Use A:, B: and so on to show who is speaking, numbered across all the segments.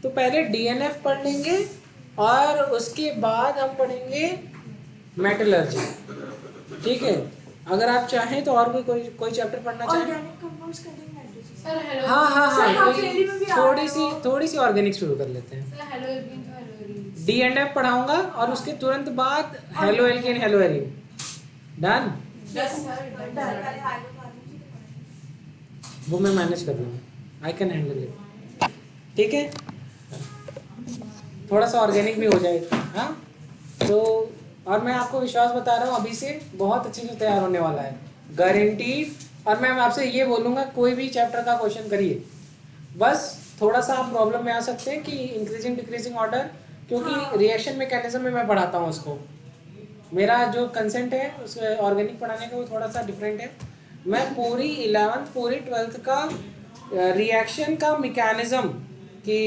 A: तो पहले डीएनएफ पढ़ लेंगे और उसके बाद हम पढ़ेंगे मेटलर्जी। ठीक है, अगर आप चाहें तो और भी कोई चैप्टर पढ़ना चाहें। हाँ हाँ हाँ, थोड़ी सी ऑर्गेनिक शुरू कर लेते हैं। डी एंड एफ पढ़ाऊंगा और उसके तुरंत बाद halo alkane hello Erin. Done, वो मैं मैनेज कर लूँगा, आई कैन हैंडल इट। ठीक है, थोड़ा सा ऑर्गेनिक भी हो जाएगा। हाँ, तो और मैं आपको विश्वास बता रहा हूँ अभी से बहुत अच्छे से तैयार होने वाला है, गारंटीड। और मैं आपसे ये बोलूँगा कोई भी चैप्टर का क्वेश्चन करिए, बस थोड़ा सा आप प्रॉब्लम में आ सकते हैं कि इंक्रीजिंग डिक्रीजिंग ऑर्डर, क्योंकि रिएक्शन मैकेनिज्म में मैं पढ़ाता हूँ उसको। मेरा जो कंसेंट है उस ऑर्गेनिक पढ़ाने का वो थोड़ा सा डिफरेंट है। मैं पूरी 11th पूरी 12th का रिएक्शन का मैकेनिज्म कि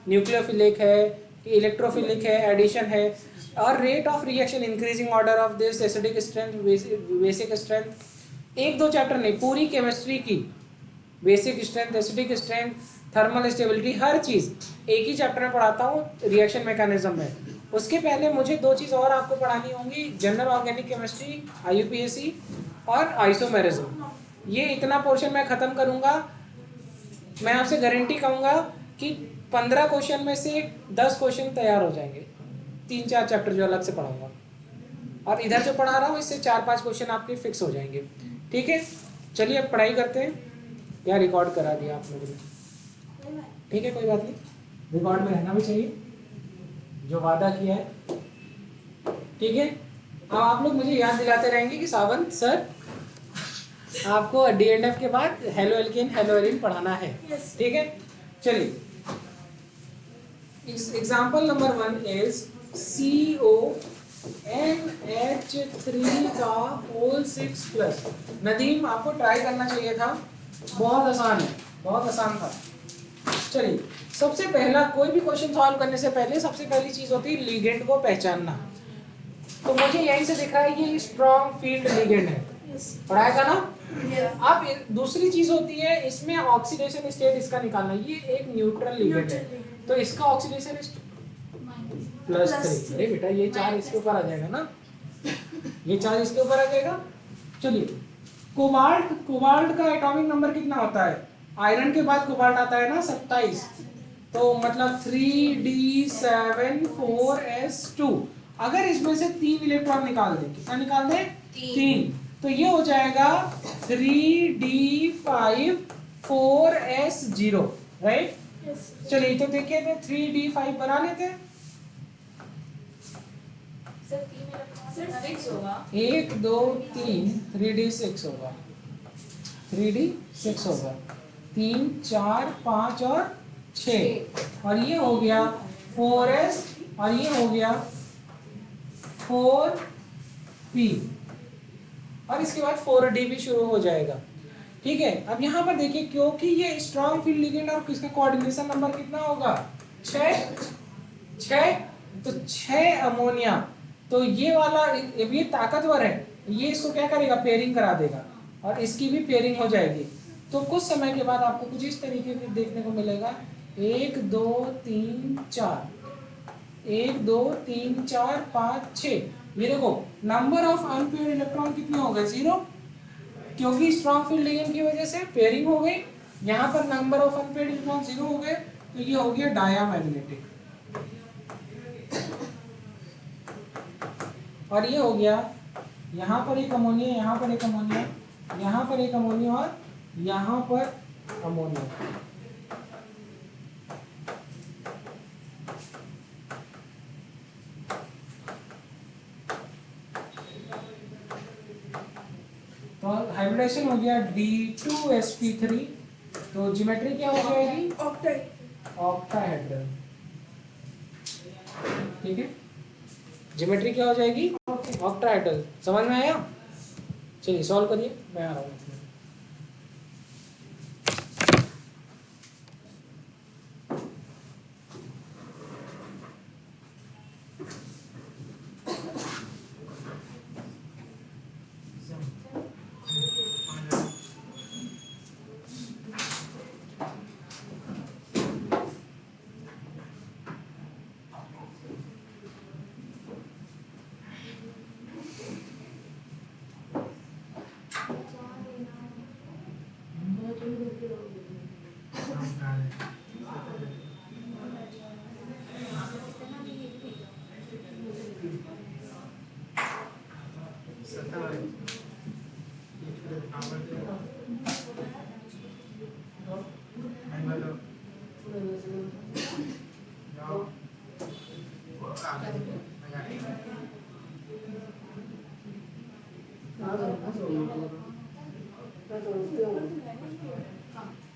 A: न्यूक्लियोफिलिक है कि इलेक्ट्रोफिलिक है, एडिशन है, और rate of reaction, increasing order of this, acidic strength, basic strength, एक दो चैप्टर नहीं, पूरी केमिस्ट्री की basic strength, acidic strength, thermal stability, हर चीज़ एक ही चैप्टर में पढ़ाता हूँ रिएक्शन मैकेनिज्म में। उसके पहले मुझे दो चीज़ और आपको पढ़ानी होंगी, जनरल ऑर्गेनिक केमिस्ट्री IUPAC और आइसोमेरिज्म। ये इतना पोर्शन मैं ख़त्म करूँगा, मैं आपसे गारंटी कहूँगा कि 15 क्वेश्चन में से 10 क्वेश्चन तैयार हो जाएंगे, 3-4 चैप्टर जो अलग से पढ़ाऊँगा, और इधर जो पढ़ा रहा हूँ इससे 4-5 क्वेश्चन आपके फिक्स हो जाएंगे। ठीक है, चलिए अब पढ़ाई करते हैं। यार रिकॉर्ड करा दिया आप लोगों ने, ठीक है कोई बात नहीं, रिकॉर्ड में रहना भी चाहिए जो वादा किया है। ठीक है, अब आप लोग मुझे याद दिलाते रहेंगे कि सावंत सर आपको DNF के बाद हेलो एल्केन हेलो एरिन पढ़ाना है। ठीक है, चलिए एग्जाम्पल नंबर 1 इज CONH3 का होल 6+। नदीम आपको ट्राई करना चाहिए था, बहुत आसान है, बहुत आसान था। चलिए, सबसे पहला कोई भी क्वेश्चन सॉल्व करने से पहले सबसे पहली चीज होती है लिगेंड को पहचानना। तो मुझे यहीं से दिख रहा है ये स्ट्रॉन्ग फील्ड लिगेंड है, पढ़ाया था ना। अब दूसरी चीज होती है इसमें ऑक्सीडेशन स्टेट इसका निकालना, ये एक न्यूट्रल लिगेंड है, तो इसका ऑक्सीडेशन +3। अरे बेटा ये 4 इसके ऊपर आ जाएगा ना, ये 4 इसके ऊपर आ जाएगा। चलिए, कोबाल्ट का एटॉमिक नंबर कितना होता है? आयरन के बाद कोबाल्ट आता है ना 27, तो मतलब 3d7 4s2। अगर इसमें से 3 इलेक्ट्रॉन निकाल दें, कितना निकाल दें? 3, तो ये हो जाएगा 3d5 4s0, राइट। चलिए तो देखिए 3d5 बना लेते हैं। 1 2 3, 3d6 होगा, 3d6 होगा, 3 4 5 और 6, और ये हो गया 4s, और ये हो गया 4p, और इसके बाद 4d भी शुरू हो जाएगा। ठीक है, अब यहाँ पर देखिए क्योंकि ये स्ट्रॉन्ग फील्ड लिगेंड और किसका कोऑर्डिनेशन नंबर कितना होगा? 6, तो 6 अमोनिया, तो ये वाला ये ताकतवर है, ये इसको क्या करेगा? पेयरिंग करा देगा, और इसकी भी पेयरिंग हो जाएगी। तो कुछ समय के बाद आपको कुछ इस तरीके से देखने को मिलेगा, 1 2 3 4, 1 2 3 4 5 6। ये देखो नंबर ऑफ अनपेयर्ड इलेक्ट्रॉन कितने हो गए? 0, क्योंकि स्ट्रॉन्ग फील्ड लिगेंड की वजह से पेयरिंग हो गई। यहाँ पर नंबर ऑफ अनपेयर्ड इलेक्ट्रॉन 0 हो गए, तो ये हो गया डायामैग्नेटिक, और ये हो गया यहाँ पर एक अमोनिया, यहाँ पर एक अमोनिया, यहाँ पर एक अमोनिया, और यहाँ पर अमोनिया। तो हाइब्रिडेशन हो गया D2sp3, तो ज्योमेट्री क्या हो जाएगी? ऑक्टाहेड्रल। ठीक है, ज्योमेट्री क्या हो जाएगी? ऑक्टाहेड्रल। समझ में आया? चलिए सॉल्व करिए, मैं आ रहा हूँ।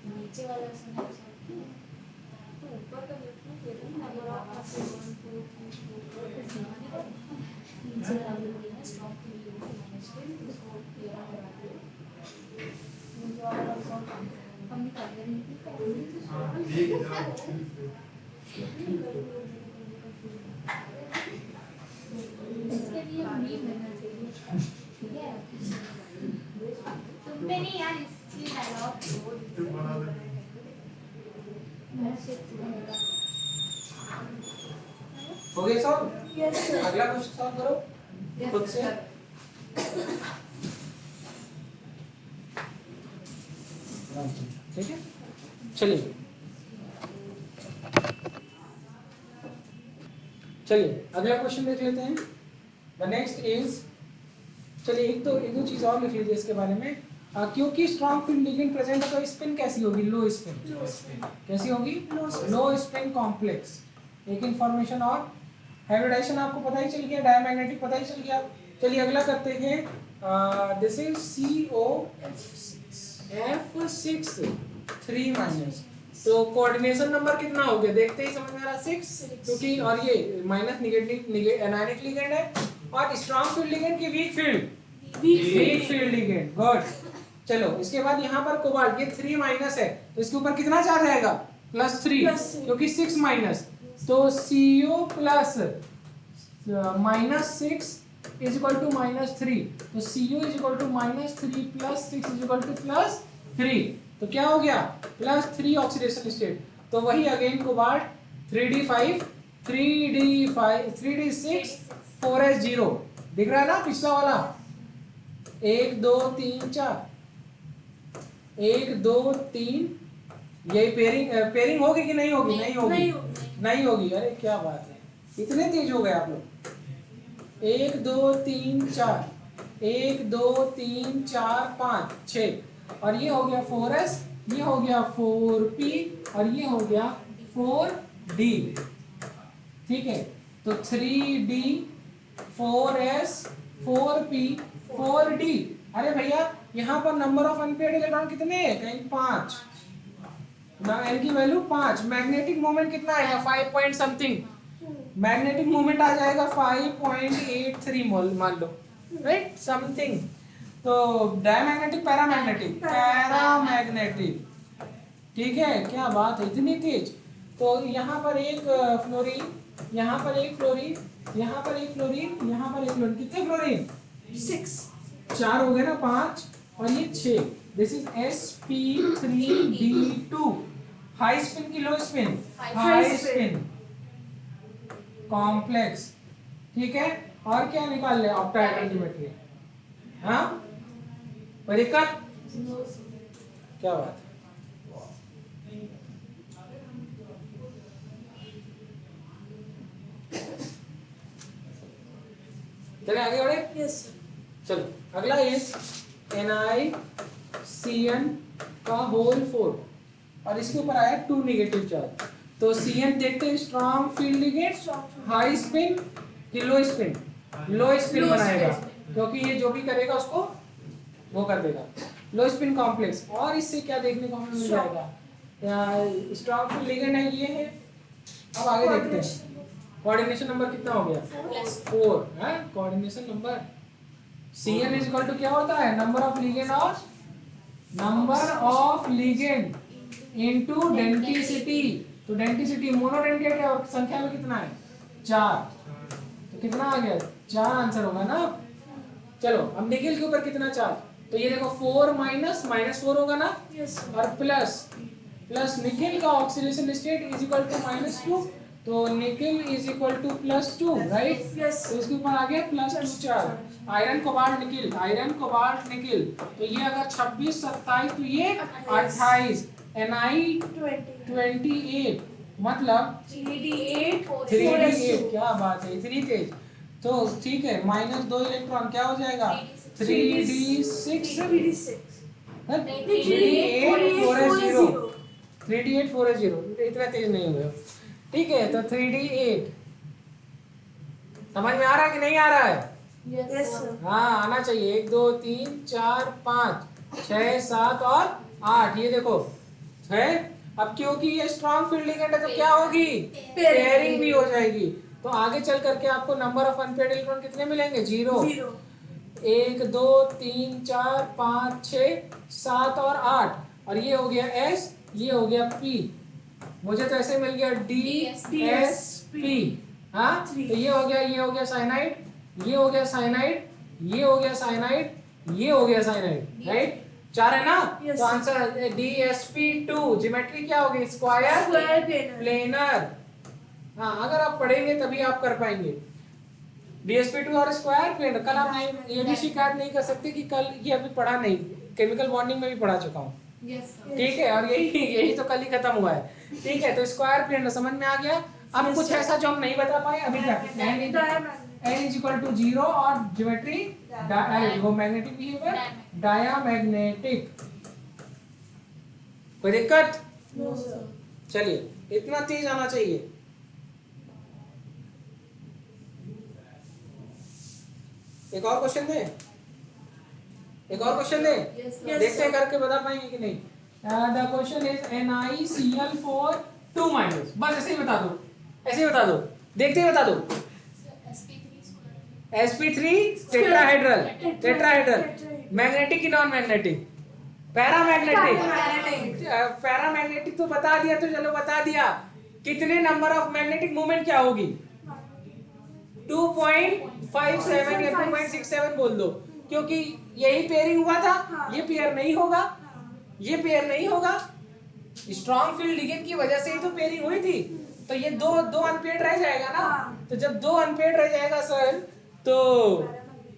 B: नीचे वाला तो ऊपर का नंबर ऑफ नीचे वाला स्टॉक हम कर इसके लिए मीम लेना चाहिए, ठीक है? तुम पे नहीं यार, इसलिए डायलॉग मैं शिफ्ट करूंगा।
A: हो गया सॉल्व?
B: Yes sir.
A: अगला क्वेश्चन सॉल्व करो खुद से। ठीक है, चलिए अगला क्वेश्चन देख लेते हैं। द नेक्स्ट इज, चलिए एक दो चीज और लिख लीजिए इसके बारे में। क्योंकि स्ट्रॉन्ग फील्ड लिगेंड प्रेजेंट है तो स्पिन कैसी होगी? लो स्पिन। कैसी होगी? लो स्पिन कॉम्प्लेक्स। एक इंफॉर्मेशन और, हाइब्रिडाइजेशन आपको पता ही चल गया, डायमैग्नेटिक पता ही चल गया। चलिए अगला करते हैं। This is COF6 3 minus. तो कोऑर्डिनेशन नंबर कितना हो गया देखते ही समझ में आ रहा, 6, क्योंकि और ये माइनस नेगेटिव एनायनिक लिगेंड है और स्ट्रॉन्ग फील्ड लिगेंड की वीक फील्ड लिगेंड। गुड। चलो इसके बाद यहाँ पर कोबाल्ट, ये 3 माइनस है तो इसके ऊपर कितना चार्ज रहेगा? +3, क्योंकि 6 माइनस। तो CO plus -6 is equal to -3। तो CO is equal to -3 + 6 is equal to +3। तो क्या हो गया? +3 ऑक्सीडेशन स्टेट। तो वही again cobalt 3d5 3d6 4s0 दिख रहा है ना पिछला वाला? 1 2 3 4 1 2 3। यही पेयरिंग होगी कि नहीं होगी? नहीं होगी। अरे क्या बात है, इतने तेज हो गए आप लोग। 1 2 3 4 1 2 3 4 5 6 और ये हो गया 4s, ये हो गया 4p और ये हो गया 4d। ठीक है, तो 3d 4s 4p 4d। अरे भैया यहाँ पर नंबर ऑफ अनपेयर्ड इलेक्ट्रॉन कितने हैं? कहीं 5 ना, n की वैल्यू 5। मैग्नेटिक मोमेंट कितना आएगा? 5 पॉइंट समथिंग। मैग्नेटिक मोमेंट आ जाएगा 5.83 मोल मान लो, राइट समथिंग। तो डायमैग्नेटिक पैरामैग्नेटिक, ठीक है, क्या बात है, इतनी तेज। तो यहाँ पर एक फ्लोरीन, यहाँ पर एक फ्लोरीन, यहाँ पर एक फ्लोरीन, यहाँ पर एक फ्लोरीन। कितने फ्लोरीन? 6। 4 हो गए ना, 5 और ये 6। This is sp3d2। High spin की लो स्पिन? High spin complex. ठीक है, और क्या निकाल ले? Octahedral geometry. हाँ परिकर, क्या बात है। चले आगे बढ़े?
B: यस।
A: चलो अगला इज NiCN का होल 4 और इसके ऊपर आया 2 नेगेटिव चार्ज। तो CN देखते हैं, strong field ligand, high spin कि लो स्पिन? लो स्पिन बनाएगा, क्योंकि ये जो भी करेगा उसको वो कर देगा। लो स्पिन कॉम्प्लेक्स। और इससे क्या देखने को हमें मिल जाएगा? स्ट्रॉन्ग फील्ड लिगेंड है, ये है। अब आगे देखते हैं, कोऑर्डिनेशन नंबर कितना हो गया? 4 है coordination number. CN is equal to क्या होता है? Number of ligand into density. तो डेंसिटी मोनोडेंटेट है और संख्या में कितना है? 4। तो कितना आ गया? 4 आंसर होगा ना। चलो अब निकेल के ऊपर कितना चार्ज? तो ये देखो 4 -4 होगा ना, और प्लस निकेल का oxidation state is equal to -2। तो nickel is equal to +2, right? तो इसके ऊपर आ गया +2 चार्ज। आयरन कोबाल्ट निकेल, तो ये अगर 26 27 तो ये 28। Ni 28 मतलब 3d8। क्या बात है, इतनी तेज। तो ठीक है, -2 इलेक्ट्रॉन क्या हो जाएगा? 3d6 3d8 4s0। इतना तेज नहीं हुआ। ठीक है, तो 3d8 समझ में आ रहा है कि नहीं आ रहा है?
B: Yes sir.
A: हाँ आना चाहिए। 1 2 3 4 5 6 7 और 8, ये देखो है। अब क्योंकि ये स्ट्रॉन्ग फील्ड लिगेंड है तो क्या होगी? पेयरिंग भी हो जाएगी। तो आगे चल करके आपको नंबर ऑफ अनपेयर्ड इलेक्ट्रॉन कितने मिलेंगे? 0। 1 2 3 4 5 6 7 और 8, और ये हो गया S, ये हो गया P। मुझे तो ऐसे मिल गया DSP। हाँ तो ये हो गया, ये हो गया साइनाइड, ये हो गया साइनाइड, ये हो गया साइनाइड, ये हो गया साइनाइड, राइट? 4 है ना? तो आंसर DSP2। ज्योमेट्री क्या होगी? Square planar. हाँ अगर आप पढ़ेंगे तभी आप कर पाएंगे। DSP2 और स्क्वायर प्लेनर। कल आप ये भी शिकायत नहीं कर सकते कि कल ये अभी पढ़ा नहीं, केमिकल बॉन्डिंग में भी पढ़ा चुका हूँ। ठीक है, और यही तो कल ही खत्म हुआ है। ठीक है, तो स्क्वायर प्लेनर समझ में आ गया। अब कुछ ऐसा जो हम नहीं बता पाए अभी तक, n इज इक्वल टू 0 और ज्योमेट्री वो मैग्नेटिक बिहेवियर डायामैग्नेटिक। कोई दिक्कत? चलिए इतना तेज आना चाहिए। एक और क्वेश्चन दे, एक और क्वेश्चन दे। देखते हैं करके बता पाएंगे कि नहीं। The question is NiCl4 2 minus. बस ऐसे ही बता दो, ऐसे ही बता दो, देखते ही बता दो। sp3 tetrahedral, tetrahedral. मैग्नेटिक की नॉन मैग्नेटिक? पैरामैग्नेटिक। पैरामैग्नेटिक तो बता दिया, तो चलो बता दिया। कितने नंबर ऑफ मैग्नेटिक मूवमेंट क्या होगी? 2.57 या 2.67 बोल दो, क्योंकि यही पेयरिंग हुआ था। ये पेयर नहीं होगा, ये पेयर नहीं होगा। स्ट्रॉन्ग फील्ड लिगेंड की वजह से ही तो पेयरिंग हुई थी। तो ये दो अनपेयर्ड रह जाएगा ना। तो जब 2 अनपेयर्ड रह जाएगा सर, तो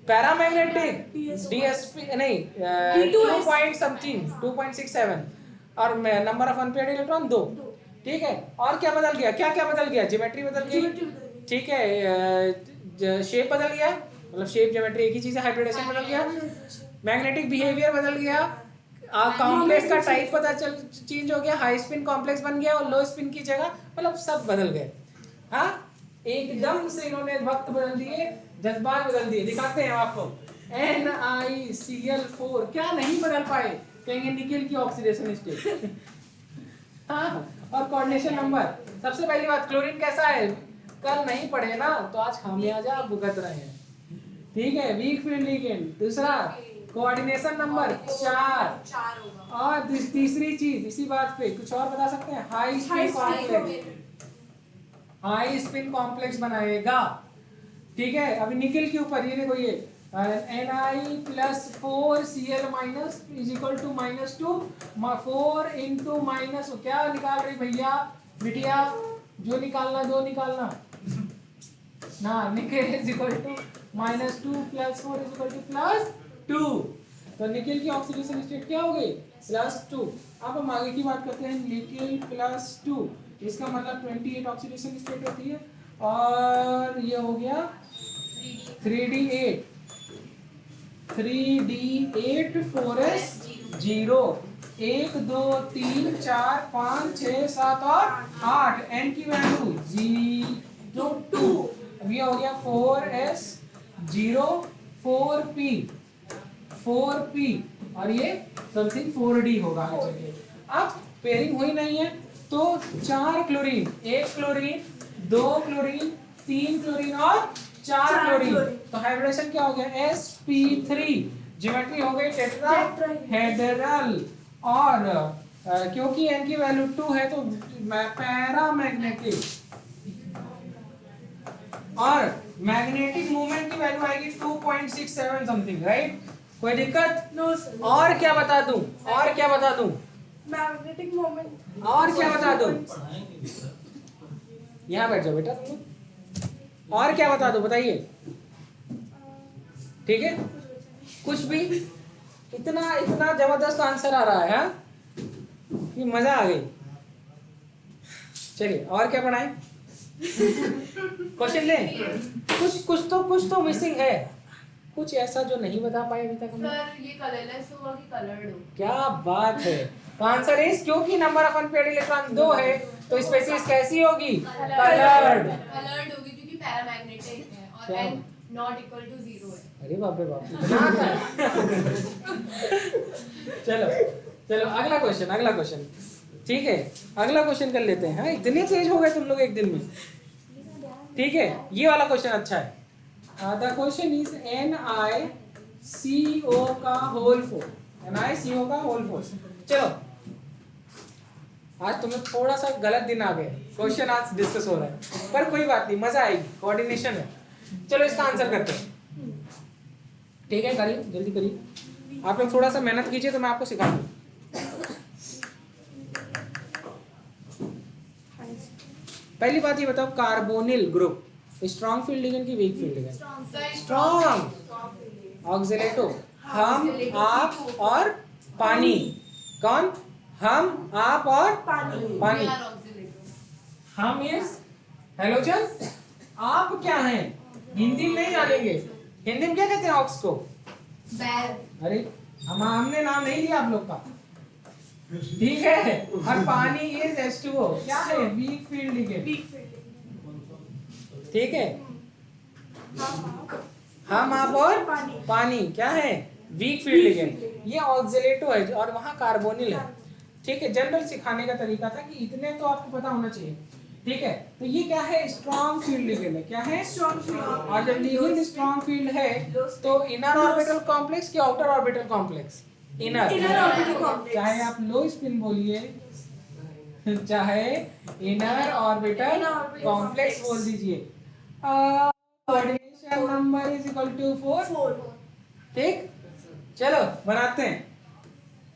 A: पैरामैग्नेटिक DSP नहीं 2 पॉइंट समथिंग 2.67 और नंबर ऑफ अनपेयर्ड इलेक्ट्रॉन 2। ठीक है, और क्या बदल गया? क्या क्या बदल गया? ज्योमेट्री बदल गई। ठीक है, शेप बदल गया, मतलब शेप ज्योमेट्री एक ही चीज है। हाइब्रिडेशन बदल गया, मैग्नेटिक बिहेवियर बदल गया, कॉम्प्लेक्स का टाइप पता चल चेंज हो गया, हाई स्पिन कॉम्प्लेक्स बन गया और लो स्पिन की जगह, मतलब सब बदल गए। हाँ एकदम से इन्होंने वक्त बदल दिए, जज्बात बदल दिए। दिखाते हैं आपको। NiCl4 क्या नहीं बदल पाए? कहेंगे निकेल की ऑक्सीडेशन स्टेट। हाँ, और कोऑर्डिनेशन नंबर। सबसे पहली बात, क्लोरीन कैसा है? कल नहीं पढ़े ना, तो आज खामियाजा भुगत रहे हैं। ठीक है, वीक फील्ड लिगेंड। दूसरा कोऑर्डिनेशन नंबर 4 होगा। और तीसरी चीज इसी बात पे कुछ और बता सकते हैं? High spin complex, high spin complex बनाएगा। ठीक है, अभी निकेल के ऊपर ये देखो, ये Ni+4Cl- is equal to -2 4 into minus क्या निकाल रही भैया बिटिया? जो निकालना दो निकालना ना। Nickel is equal to -2 + 4 is equal to +2। तो निकेल की ऑक्सीडेशन स्टेट क्या हो गई? +2। अब हम आगे की बात करते हैं। निकेल +2, इसका मतलब 28 ऑक्सीडेशन स्टेट होती है, और ये हो गया 3D8 4s0। 1 2 3 4 5 6 7 और 8। n की वैल्यू 0 2। अब ये हो गया 4s0 4p और ये समथिंग 4d होगा। अब पेयरिंग हुई नहीं है तो 4 क्लोरीन, 1 क्लोरीन, 2 क्लोरीन, 3 क्लोरीन और 4 क्लोरीन। तो हाइब्रिडेशन क्या हो गया? sp3। ज्योमेट्री हो गई टेट्राहेड्रल। और क्योंकि n की वैल्यू 2 है तो पैरामैग्नेटिक, और मैग्नेटिक मूवमेंट की वैल्यू आएगी 2.67 समथिंग, राइट? कोई दिक्कत?
B: No sir.
A: और क्या बता दूं? और क्या बता दूं?
B: Magnetic moment.
A: और क्या बता दूं? यहाँ बैठ जाओ बेटा तुम। और क्या बता दूं? बताइए। ठीक है, कुछ भी। इतना इतना जबरदस्त आंसर आ रहा है, हाँ? ये मजा आ गई। चलिए और क्या पढ़ाएं? क्वेश्चन लें। कुछ तो मिसिंग है, कुछ ऐसा जो नहीं बता पाए अभी तक हम।
B: सर ये कलरलेस होगा कि कलर्ड हो?
A: क्या बात है। तो आंसर इज, क्योंकि नंबर ऑफ अनपेयर्ड इलेक्ट्रॉन 2 है तो स्पेसीज कैसी होगी? कलर्ड।
B: कलर्ड होगी क्योंकि पैरामैग्नेटिक है और
A: क्या
B: n not equal to 0 है।
A: अरे बाप रे बाप, इतना आता है? चलो चलो अगला क्वेश्चन। ठीक है, अगला क्वेश्चन कर लेते हैं। हाँ, इतने तेज हो गए तुम लोग एक दिन में। ठीक है, ये वाला क्वेश्चन अच्छा है। द क्वेश्चन इज NiCO का होल फोर्स। NiCO का होल फोर्स। चलो, आज तुम्हें थोड़ा सा गलत दिन आ गया, क्वेश्चन आज डिस्कस हो रहा है, पर कोई बात नहीं, मजा आएगी, कोऑर्डिनेशन है। चलो इसका आंसर करते हैं। ठीक है, करिए, जल्दी करिए। आप लोग थोड़ा सा मेहनत कीजिए तो मैं आपको सिखा दूँ। पहली बात ये बताओ, carbonyl group strong field ligand की वीक फील्ड लिगेंड? स्ट्रॉन्ग। ऑक्सीलेटो, हम, आप और पानी। कौन? हम, आप और पानी। हम इज हेलोजन, आप क्या है? हिंदी में नहीं जानेंगे, हिंदी में क्या कहते हैं ऑक्स को? अरे हमने नाम नहीं लिया आप लोग का, ठीक है। और पानी इज H2O, क्या है? Weak field ligand. ठीक है, हम, आप और पानी क्या है? Weak field ligand. ये ऑक्सीलेटो है और वहां कार्बोनिल है। ठीक है, जनरल सिखाने का तरीका था कि इतने तो आपको पता होना चाहिए। ठीक है, तो ये क्या है? स्ट्रॉन्ग फील्ड लिगेंड है। क्या है? Strong field. और जब लिगेंड स्ट्रॉन्ग फील्ड है तो इनर ऑर्बिटल कॉम्प्लेक्स कि outer orbital complex? Inner orbital complex. चाहे आप लो स्पिन बोलिए, चाहे इनर ऑर्बिटल कॉम्प्लेक्स बोल दीजिए। Coordination number is equal to 4। ठीक, चलो बनाते हैं।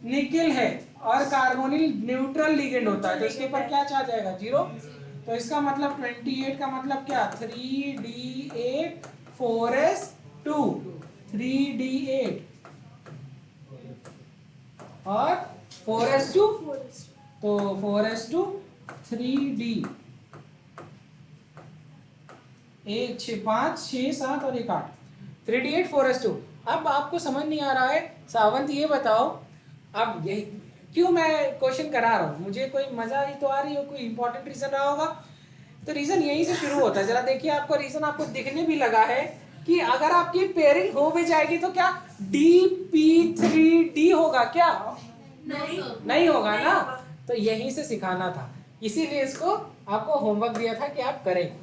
A: निकेल है और कार्बोनिल न्यूट्रल लिगेंड होता है, तो इसके ऊपर क्या चार्ज आएगा? 0। तो इसका मतलब 28 का मतलब क्या? 3d8 4s2, 3d8 और 4s2, तो 4s2 3d 1 6 5 6 7 और 1 8, 3d8 4s2। अब आपको समझ नहीं आ रहा है सावंत, ये बताओ अब यही क्यों मैं क्वेश्चन करा रहा हूँ? मुझे कोई मजा ही तो आ रही हो, कोई इंपॉर्टेंट रीजन रहा होगा। तो रीजन यहीं से शुरू होता है। जरा देखिए, आपको रीजन आपको दिखने भी लगा है कि अगर आपकी पेयरिंग हो भी जाएगी तो क्या DP3D होगा? क्या नहीं होगा ना? तो यहीं से सिखाना था, इसीलिए इसको आपको होमवर्क दिया था कि आप करें।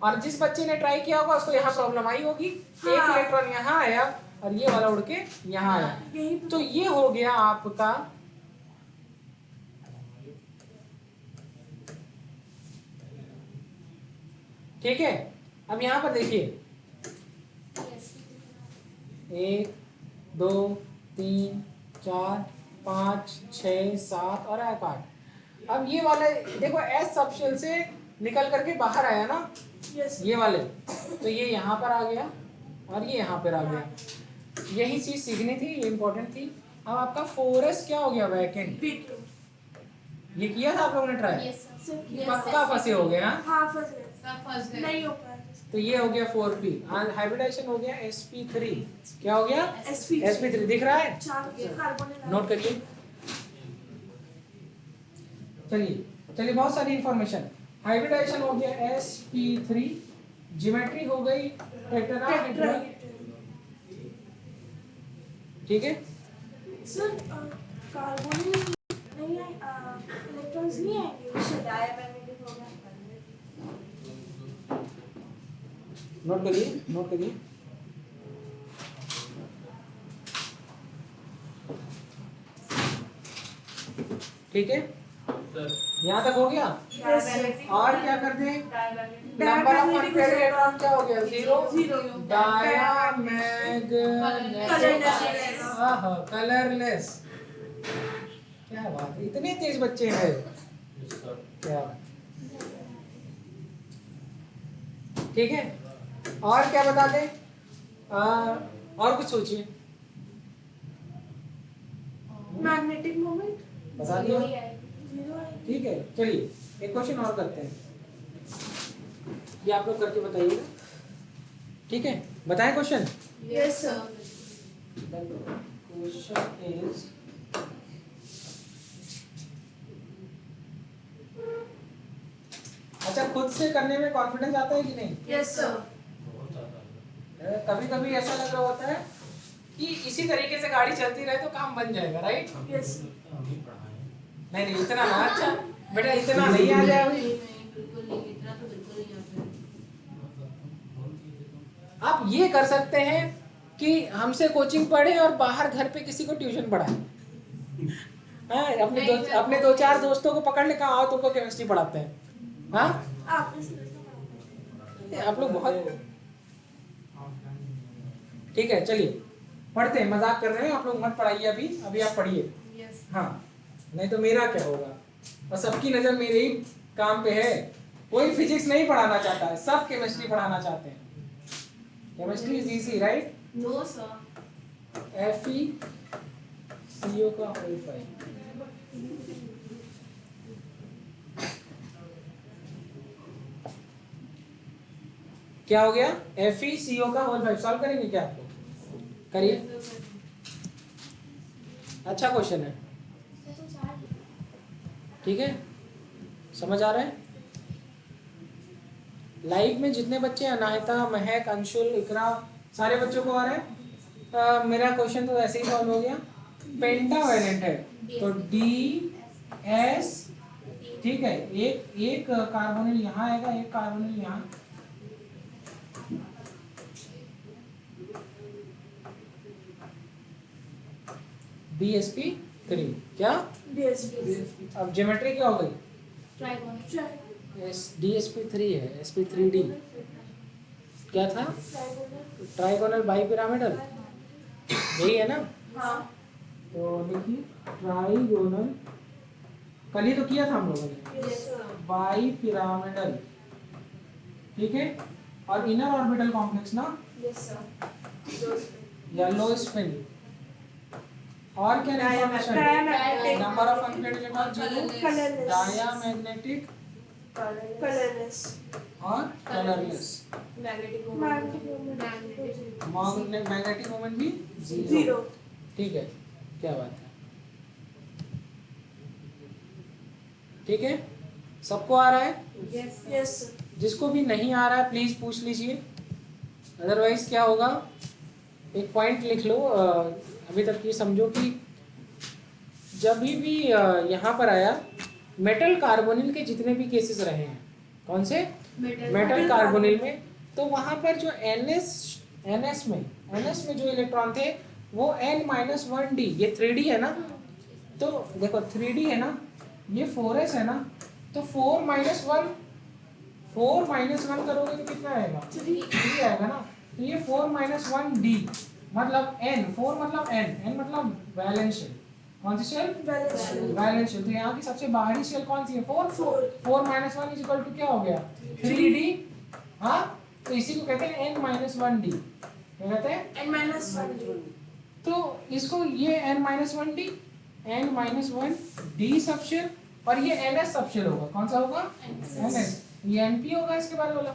A: और जिस बच्चे ने ट्राई किया होगा उसको यहाँ प्रॉब्लम आई होगी। हाँ। एक इलेक्ट्रॉन यहाँ आया और ये वाला उड़ के यहाँ आया, तो ये हो गया आपका ठीक है। अब यहाँ पर देखिए 1 2 3 4 5 6 7 और 8। अब ये वाले देखो S सबशेल से निकल करके बाहर आया ना, ये वाले, तो ये यहाँ पर आ गया और ये यहाँ पर आ गया। यही चीज सीखनी थी, ये इंपॉर्टेंट थी। अब आपका 4s क्या हो गया? वैकेंट। ये किया था आप लोगों ने ट्राई? पक्का फंसे हो गया?
C: हाँ, फंस गए। नहीं हो पाया।
A: तो ये हो गया 4p, हाइब्रिडाइजेशन हो गया sp3। क्या हो गया? sp3 दिख रहा है? नोट करिए। चलिए बहुत सारी इंफॉर्मेशन। हाइब्रिडाइजेशन हो गया sp3, ज्योमेट्री हो गई टेट्राहेड्रल। ठीक है
C: सर, कार्बोनिल नहीं है, इलेक्ट्रॉन्स नहीं आएंगे, उससे डायमैग्नेटिक हो गया।
A: नोट करिए। ठीक है, यहाँ तक हो गया। और क्या कर दें? नंबर ऑफ अनपेयर्ड इलेक्ट्रॉन क्या हो गया? 0। कलरलेस। क्या बात है, इतने तेज बच्चे हैं क्या? ठीक है, और क्या बता दें? और कुछ सोचिए।
C: मैग्नेटिक मोमेंट
A: बता दिया।
C: 0 है।
A: ठीक है, चलिए एक क्वेश्चन और करते हैं, ये आप लोग करके बताइएगा। ठीक है, बताएं question.
C: Yes sir.
A: Question is अच्छा, खुद से करने में कॉन्फिडेंस आता है कि नहीं?
C: Yes sir.
D: बहुत ज्यादा।
A: कभी कभी ऐसा लग रहा होता है कि इसी तरीके से गाड़ी चलती रहे तो काम बन जाएगा, राइट?
C: यस
A: नहीं नहीं इतना ना, अच्छा बेटा इतना नहीं आ जाए अभी।
B: बिल्कुल नहीं, इतना तो बिल्कुल नहीं आता है।
A: आप ये कर सकते हैं कि हमसे कोचिंग पढ़े और बाहर घर पे किसी को ट्यूशन पढ़ाए। हाँ, अपने दो चार दोस्तों को पकड़ ले, कहा आओ तुमको केमिस्ट्री पढ़ाते हैं। हाँ
C: आपने समझा पढ़ाते
A: आप लोग बहुत ठीक है, चलिए पढ़ते हैं, मजाक कर रहे हैं, आप लोग मत पढ़ाइए अभी, अभी आप पढ़िए।
B: यस
A: हाँ नहीं तो मेरा क्या होगा, और सबकी नजर मेरे ही काम पे है। कोई फिजिक्स नहीं पढ़ाना चाहता है, सब केमिस्ट्री पढ़ाना चाहते हैं। Chemistry is easy, right?
B: No sir.
A: FeCO का होल 5। क्या हो गया? FeCO का होल 5 सॉल्व करेंगे क्या आप लोग? करिए, अच्छा क्वेश्चन है, ठीक है, समझ आ रहा है? लाइव में जितने बच्चे, अनाहिता, महक, अंशुल, इकरा, सारे बच्चों को आ रहा है? मेरा क्वेश्चन तो ऐसे ही सॉल्व हो गया। पेंटावैलेंट है तो DS, ठीक है, एक कार्बोनिल यहाँ आएगा, एक कार्बोनिल यहाँ, DsP3। क्या
C: DSP
A: अब ज्योमेट्री क्या हो गई?
B: ट्राइगोनल।
A: DsP3 है, sp3d क्या था? ट्राइगोनल बाई पिरामिडल, यही है ना?
C: हाँ
A: तो देखिए ट्राइगोनल, कल ही तो किया था हम लोगों ने,
C: यस सर
A: बाई पिरामिडल, ठीक है, और इनर ऑर्बिटल कॉम्प्लेक्स ना,
C: यस सर
A: येलो स्पिन, और क्या information?
C: Diamagnetic
A: number of unpaired electron 0,
C: colourless
A: diamagnetic
C: colourless
A: और colourless,
B: magnetic
C: magnetic
A: magnetic moment भी
C: 0
A: ठीक है, क्या बात है, ठीक है, सबको आ रहा है?
B: यस
C: यस
A: जिसको भी नहीं आ रहा है प्लीज पूछ लीजिए, अदरवाइज क्या होगा, एक पॉइंट लिख लो। अभी तक ये समझो कि जब भी यहाँ पर आया मेटल कार्बोनिल के जितने भी केसेस रहे हैं, कौन से? मेटल कार्बोनिल में, तो वहाँ पर जो NS में जो इलेक्ट्रॉन थे वो N-1d, ये 3d है ना, तो देखो 3d है ना, ये 4s है ना, तो 4 माइनस 1 करोगे तो कितना आएगा? 3 आएगा ना, तो ये 4-1d मतलब n, 4 मतलब n मतलब वैलेंस शेल, कौन सी शेल? Valence shell. तो यहाँ की सबसे बाहरी शेल कौन सी है? 4 माइनस 1 इज इक्वल टू क्या हो गया? 3d। हाँ, तो इसी को कहते हैं N-1d, क्या कहते हैं?
C: N-1
A: तो इसको ये N-1d, N-1d सबशेल, और ये NS सबशेल होगा, कौन सा होगा? NS, ये NP होगा इसके बाद वाला।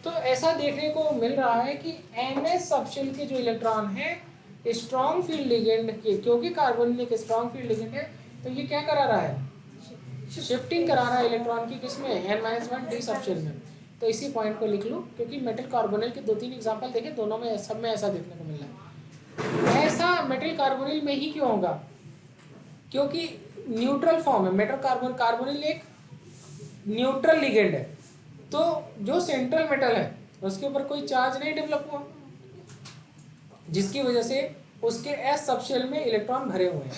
A: तो ऐसा देखने को मिल रहा है कि NS सबशेल के जो इलेक्ट्रॉन है स्ट्रॉन्ग फील्ड लिगेंड के, क्योंकि कार्बोनिल एक स्ट्रॉन्ग फील्ड लिगेंड है, तो ये क्या करा रहा है? शिफ्टिंग करा रहा है इलेक्ट्रॉन की, किसमें? N-1d सबशेल में। तो इसी पॉइंट को लिख लो, क्योंकि मेटल कार्बोनिल के 2-3 एग्जांपल देखे, दोनों में सब में ऐसा देखने को मिल रहा है। ऐसा मेटल कार्बोनिल में ही क्यों होगा? क्योंकि न्यूट्रल फॉर्म है मेटल कार्बोनिल एक न्यूट्रल लिगेंड है, तो जो सेंट्रल मेटल है उसके ऊपर कोई चार्ज नहीं डेवलप हुआ, जिसकी वजह से उसके S सबशेल में इलेक्ट्रॉन भरे हुए हैं,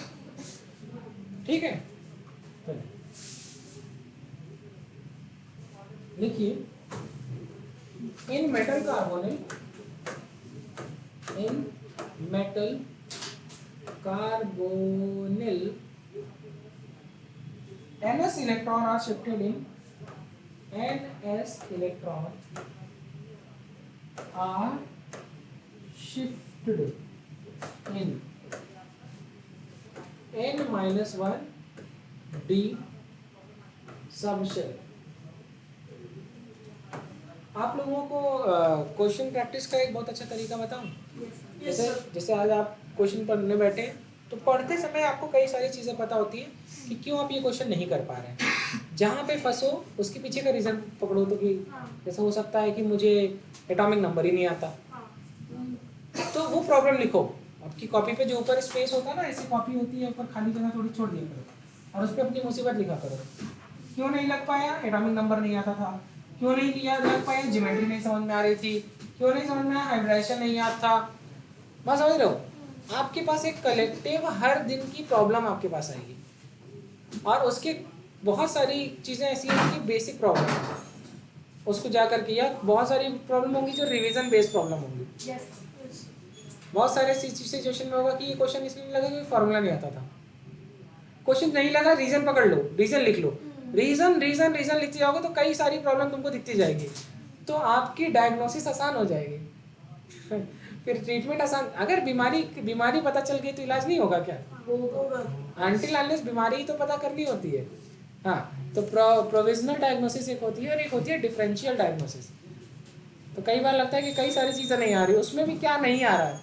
A: ठीक है। लिखिए, इन metal carbonyl NS electron are shifted in NS electron are shifted in N-1d subshell. आप लोगों को क्वेश्चन प्रैक्टिस का एक बहुत अच्छा तरीका बताऊं? जैसे आज आप क्वेश्चन पढ़ने बैठे हैं, तो पढ़ते समय आपको कई सारी चीज़ें पता होती हैं कि क्यों आप ये क्वेश्चन नहीं कर पा रहे हैं। जहाँ पे फंसो उसके पीछे का रीज़न पकड़ो, तो कि जैसे हो सकता है कि मुझे एटॉमिक नंबर ही नहीं आता, दो प्रॉब्लम लिखो। आपकी कॉपी पे जो ऊपर स्पेस होता है ना, ऐसी कॉपी होती है, ऊपर खाली जगह थोड़ी छोड़ दिया करो और उस पर अपनी मुसीबत लिखा करो। क्यों नहीं लग पाया? एटॉमिक नंबर नहीं आता था। क्यों नहीं लिया लग पाया? ज्योमेट्री नहीं समझ में आ रही थी। क्यों नहीं समझ में आया? हाइब्रिडेशन नहीं याद था। मैं समझ रहे हो? आपके पास एक कलेक्टिव हर दिन की प्रॉब्लम आपके पास आएगी और उसके बहुत सारी चीज़ें ऐसी हैं कि बेसिक प्रॉब्लम है, उसको जा करके, या बहुत सारी प्रॉब्लम होंगी जो रिवीजन बेस्ड प्रॉब्लम होंगी। बहुत सारे सिचुएशन में होगा कि ये क्वेश्चन इसलिए लगा कि फॉर्मूला नहीं आता था। क्वेश्चन नहीं लगा, रीजन पकड़ लो, रीजन लिख लो, रीजन रीजन रीजन लिखते जाओगे तो कई सारी प्रॉब्लम तुमको दिखती जाएगी, तो आपकी डायग्नोसिस आसान हो जाएगी। फिर ट्रीटमेंट आसान। अगर बीमारी पता चल गई तो इलाज नहीं होगा क्या? अनटिल अनलेस बीमारी तो पता करनी होती है। हाँ, तो प्रोविजनल डायग्नोसिस एक होती है और एक होती है डिफरेंशियल डायग्नोसिस। तो कई बार लगता है कि कई सारी चीज़ें नहीं आ रही, उसमें भी क्या नहीं आ रहा है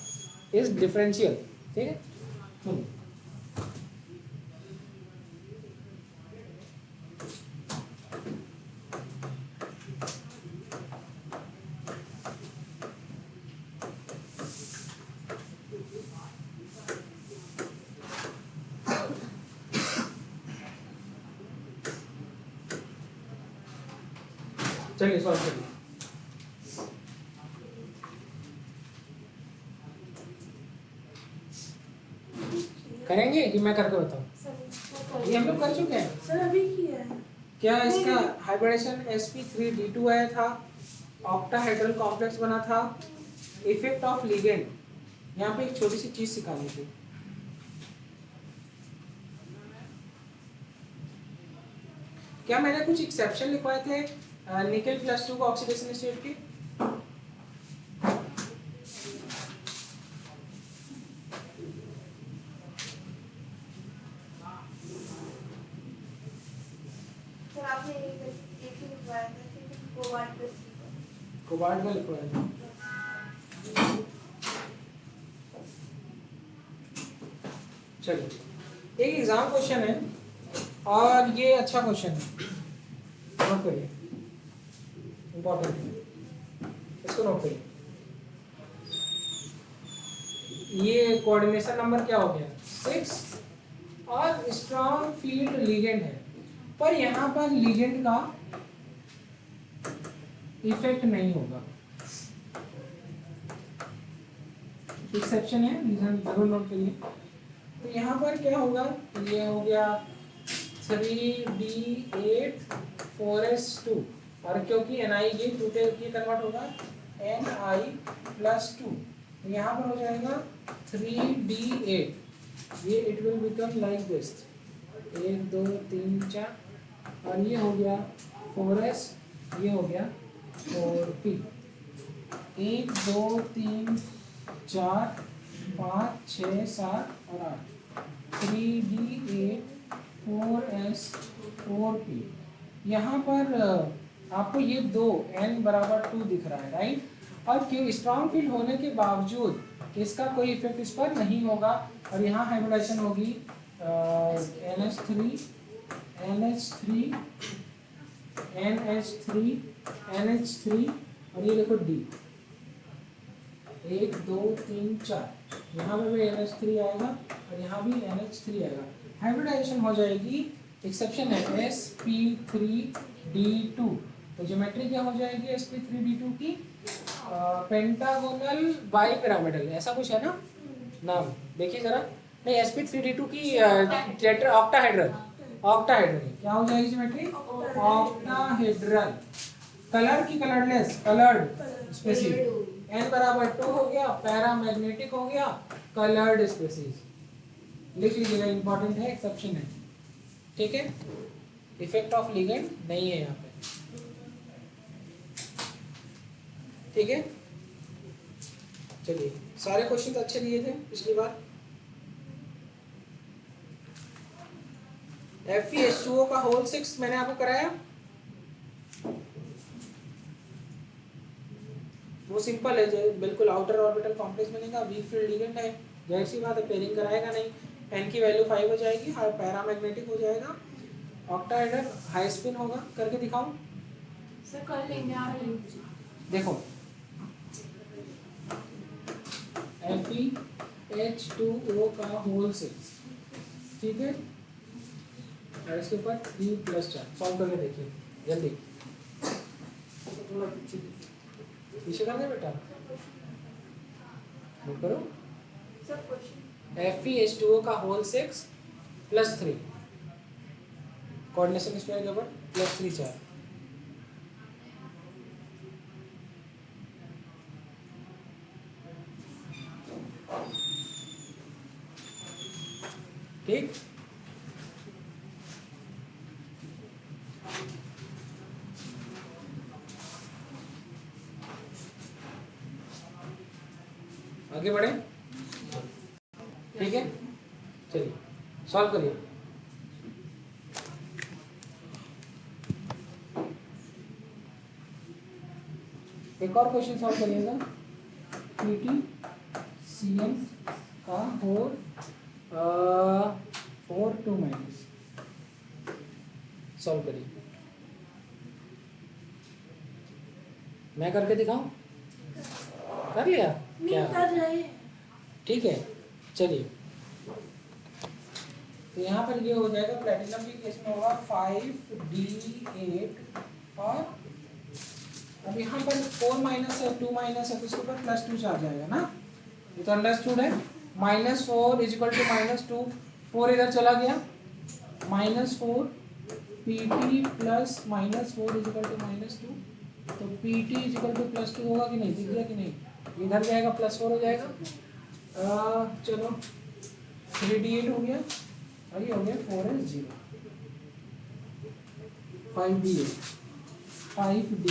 A: इस डिफरेंशियल। ठीक है, चलिए सॉल्व करिए। करेंगे कि मैं करके बताऊं? ये हम लोग कर चुके हैं
C: सर अभी किया है।
A: क्या? इसका हाइब्रिडेशन sp3d2 आया था, ऑक्टाहेड्रल कॉम्प्लेक्स बना था, इफेक्ट ऑफ लिगेंड। यहाँ पे एक छोटी सी चीज सिखानी थी। क्या मैंने कुछ एक्सेप्शन लिखवाए थे निकेल +2 का ऑक्सीडेशन स्टेट की?
B: सर आपने एक ही लिखवाया था कि कोबाल्ट +3
A: कोबाल्ट का लिखवाया था। चलिए, एक एग्जाम क्वेश्चन है और ये अच्छा क्वेश्चन है, नोट करिए, इंपॉर्टेंट है, इसको नोट करिए। ये कोऑर्डिनेशन नंबर क्या हो गया? 6 और स्ट्रॉन्ग फील्ड लिगेंड है, पर यहाँ पर लिगेंड का इफेक्ट नहीं होगा। एक्सेप्शन है, रीजन जरूर नोट करिए। तो यहाँ पर क्या होगा? ये हो गया 3d8 4s2, और क्योंकि ni ये 2 पे कन्वर्ट होगा ni+2, यहाँ पर हो जाएगा 3d8, ये it will become like this 1 2 3 4, और ये हो गया 4s, ये हो गया 4p, 1 2 3 4 5 6 7 और 8, 3d8 4s 4p। यहाँ पर आपको ये दो n बराबर 2 दिख रहा है, राइट? और क्यों स्ट्रॉन्ग फील्ड होने के बावजूद इसका कोई इफेक्ट इस पर नहीं होगा, और यहाँ हाइब्रिडेशन होगी NH3 NH3 NH3 NH3, और ये देखो D 1 2 3 4, यहाँ पे भी NH3 आएगा और यहाँ भी NH3 आएगा, हाइब्रिडाइजेशन हो जाएगी। एक्सेप्शन है sp3d2, तो ज्योमेट्री क्या हो जाएगी sp3d2 की? पेंटागोनल बाइपिरामिडल, ऐसा कुछ है ना नाम, देखिए जरा। नहीं, sp3d2 की टेट्रा ऑक्टाहेड्रल, ऑक्टाहेड्रल क्या हो जाएगी ज्योमेट्री? ऑक्टाहेड्रल। कलर की कलरलेस, कलर्ड स्पेसिस, n बराबर 2 हो गया, पैरामैग्नेटिक हो गया, कलर्ड स्पेसिस। लिख लीजिएगा, इंपॉर्टेंट है, एक्सेप्शन है। ठीक है, इफेक्ट ऑफ लिगेंड नहीं है यहाँ पे। ठीक है, चलिए, सारे क्वेश्चन अच्छे दिए थे पिछली बार। FeH2O का होल 6 मैंने आपको कराया, वो सिंपल है, बिल्कुल आउटर ऑर्बिटल कॉम्प्लेक्स बनेगा, वीक फील्ड लिगेंड है, जाहिर सी बात है पेयरिंग कराएगा नहीं, n की वैल्यू 5 हो जाएगी, पैरामैग्नेटिक हो जाएगा, ऑक्टाहेड्रल हाई स्पिन होगा। करके दिखाऊं?
B: सर कर लेंगे आप।
A: देखो FeH2O का होल 6, ठीक है, और इसके ऊपर 3 + 4 सॉल्व करके देखिए जल्दी। थोड़ा पीछे करना बेटा, नोट करो।
C: सब क्वेश्चन
A: FeH2O का होल 6 + 3 कोऑर्डिनेशन स्क्वायर के ऊपर +3 4, ठीक। आगे बढ़े, ठीक है, चलिए सॉल्व करिए। एक और क्वेश्चन सॉल्व करिएगा। PTCM का होल 4 2 माइनस सॉल्व करिए। मैं करके दिखाऊं? कर लिया
C: नहीं
A: क्या?
C: कर रहे हैं।
A: ठीक है, चलिए। तो यहाँ पर ये हो जाएगा, प्लेटिनम के केस में होगा 5D8 और अब यहाँ पर 4 माइनस है 2 माइनस है तो इसके ऊपर +2 चार्ज जाएगा ना, ये तो अंडरस्टूड है। -4 = -2, 4 इधर चला गया, -4 PT प्लस -4 = -2, तो PT = +2 होगा कि नहीं, दिख गया कि नहीं, इधर जाएगा +4 हो जाएगा। चलो 3D8 हो गया और ये हो गया 4S0, 5D8 5D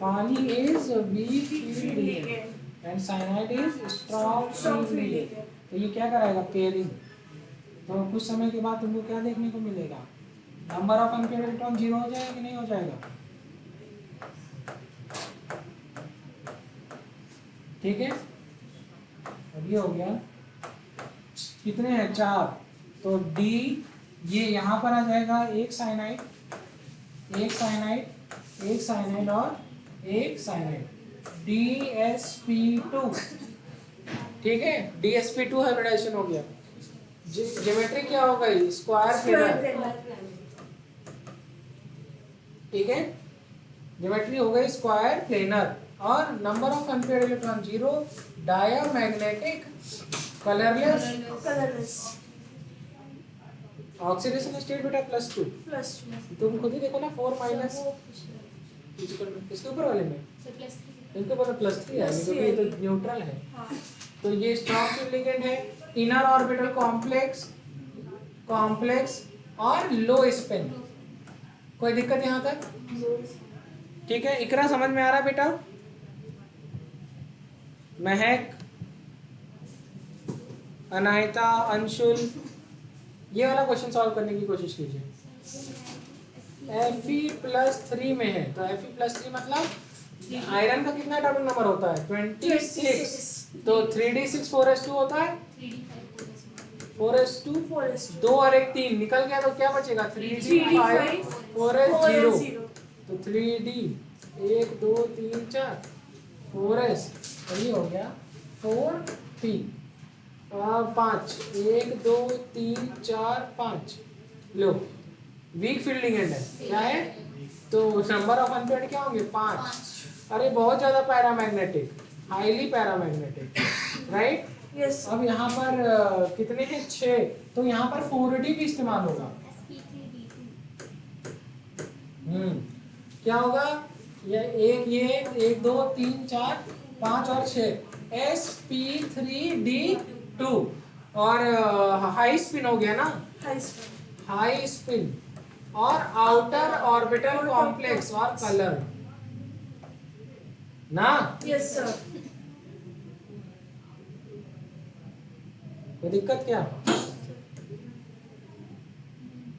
A: पानी is weak field ligand and cyanide is strong field ligand. तो ये क्या कराएगा, पेयरिंग। तो कुछ समय के बाद तुमको क्या देखने को मिलेगा, नंबर ऑफ अनपेयर्ड इलेक्ट्रॉन 0 हो जाएगा कि नहीं हो जाएगा, ठीक है। अब ये हो गया, कितने हैं 4, तो D ये यहाँ पर आ जाएगा, एक साइनाइड एक साइनाइड एक साइनाइड और एक साइनाइड, DsP2, ठीक है, DsP2 हाइब्रिडाइजेशन हो गया। ज्योमेट्री क्या हो गई, स्क्वायर प्लेनर, ठीक है, ज्योमेट्री हो गई स्क्वायर प्लेनर और number of unpaired electron 0, diamagnetic, colourless, oxidation state बेटा +2, तुम खुद ही देखो ना 4 माइनस इसके ऊपर वाले में इनके ऊपर +3 है क्योंकि ये तो न्यूट्रल है। तो ये स्ट्रॉन्ग फील्ड लिगेंड है, इनर ऑर्बिटल कॉम्प्लेक्स और लो स्पिन। कोई दिक्कत यहाँ तक, ठीक है। इकरा समझ में आ रहा बेटा, महक, अनायता, अंशुल, ये वाला क्वेश्चन सॉल्व करने की कोशिश कीजिए। Fe+3 में है तो Fe+3 मतलब आयरन का कितना एटॉमिक नंबर होता है 26, तो 3d6 4s2 होता है 4s2 2 और 1 3 निकल गया तो क्या बचेगा 3d5 4s0, तो 3d 1 2 3 4 4s, और ये हो गया 4p और 5 1 2 3 4 5, लो वीक फील्ड लिगेंड है, क्या है, तो नंबर ऑफ अनपेयर्ड क्या होंगे 5, अरे बहुत ज्यादा paramagnetic, highly paramagnetic, right.
C: Yes.
A: अब यहाँ पर कितने हैं 6, तो यहाँ पर 4d भी इस्तेमाल होगा। क्या होगा, ये 1 2 3 4 5 और 6 sp3d2 और हाई स्पिन हो गया ना, हाई स्पिन और आउटर ऑर्बिटल कॉम्प्लेक्स और कलर ना।
C: Yes sir.
A: कोई दिक्कत क्या,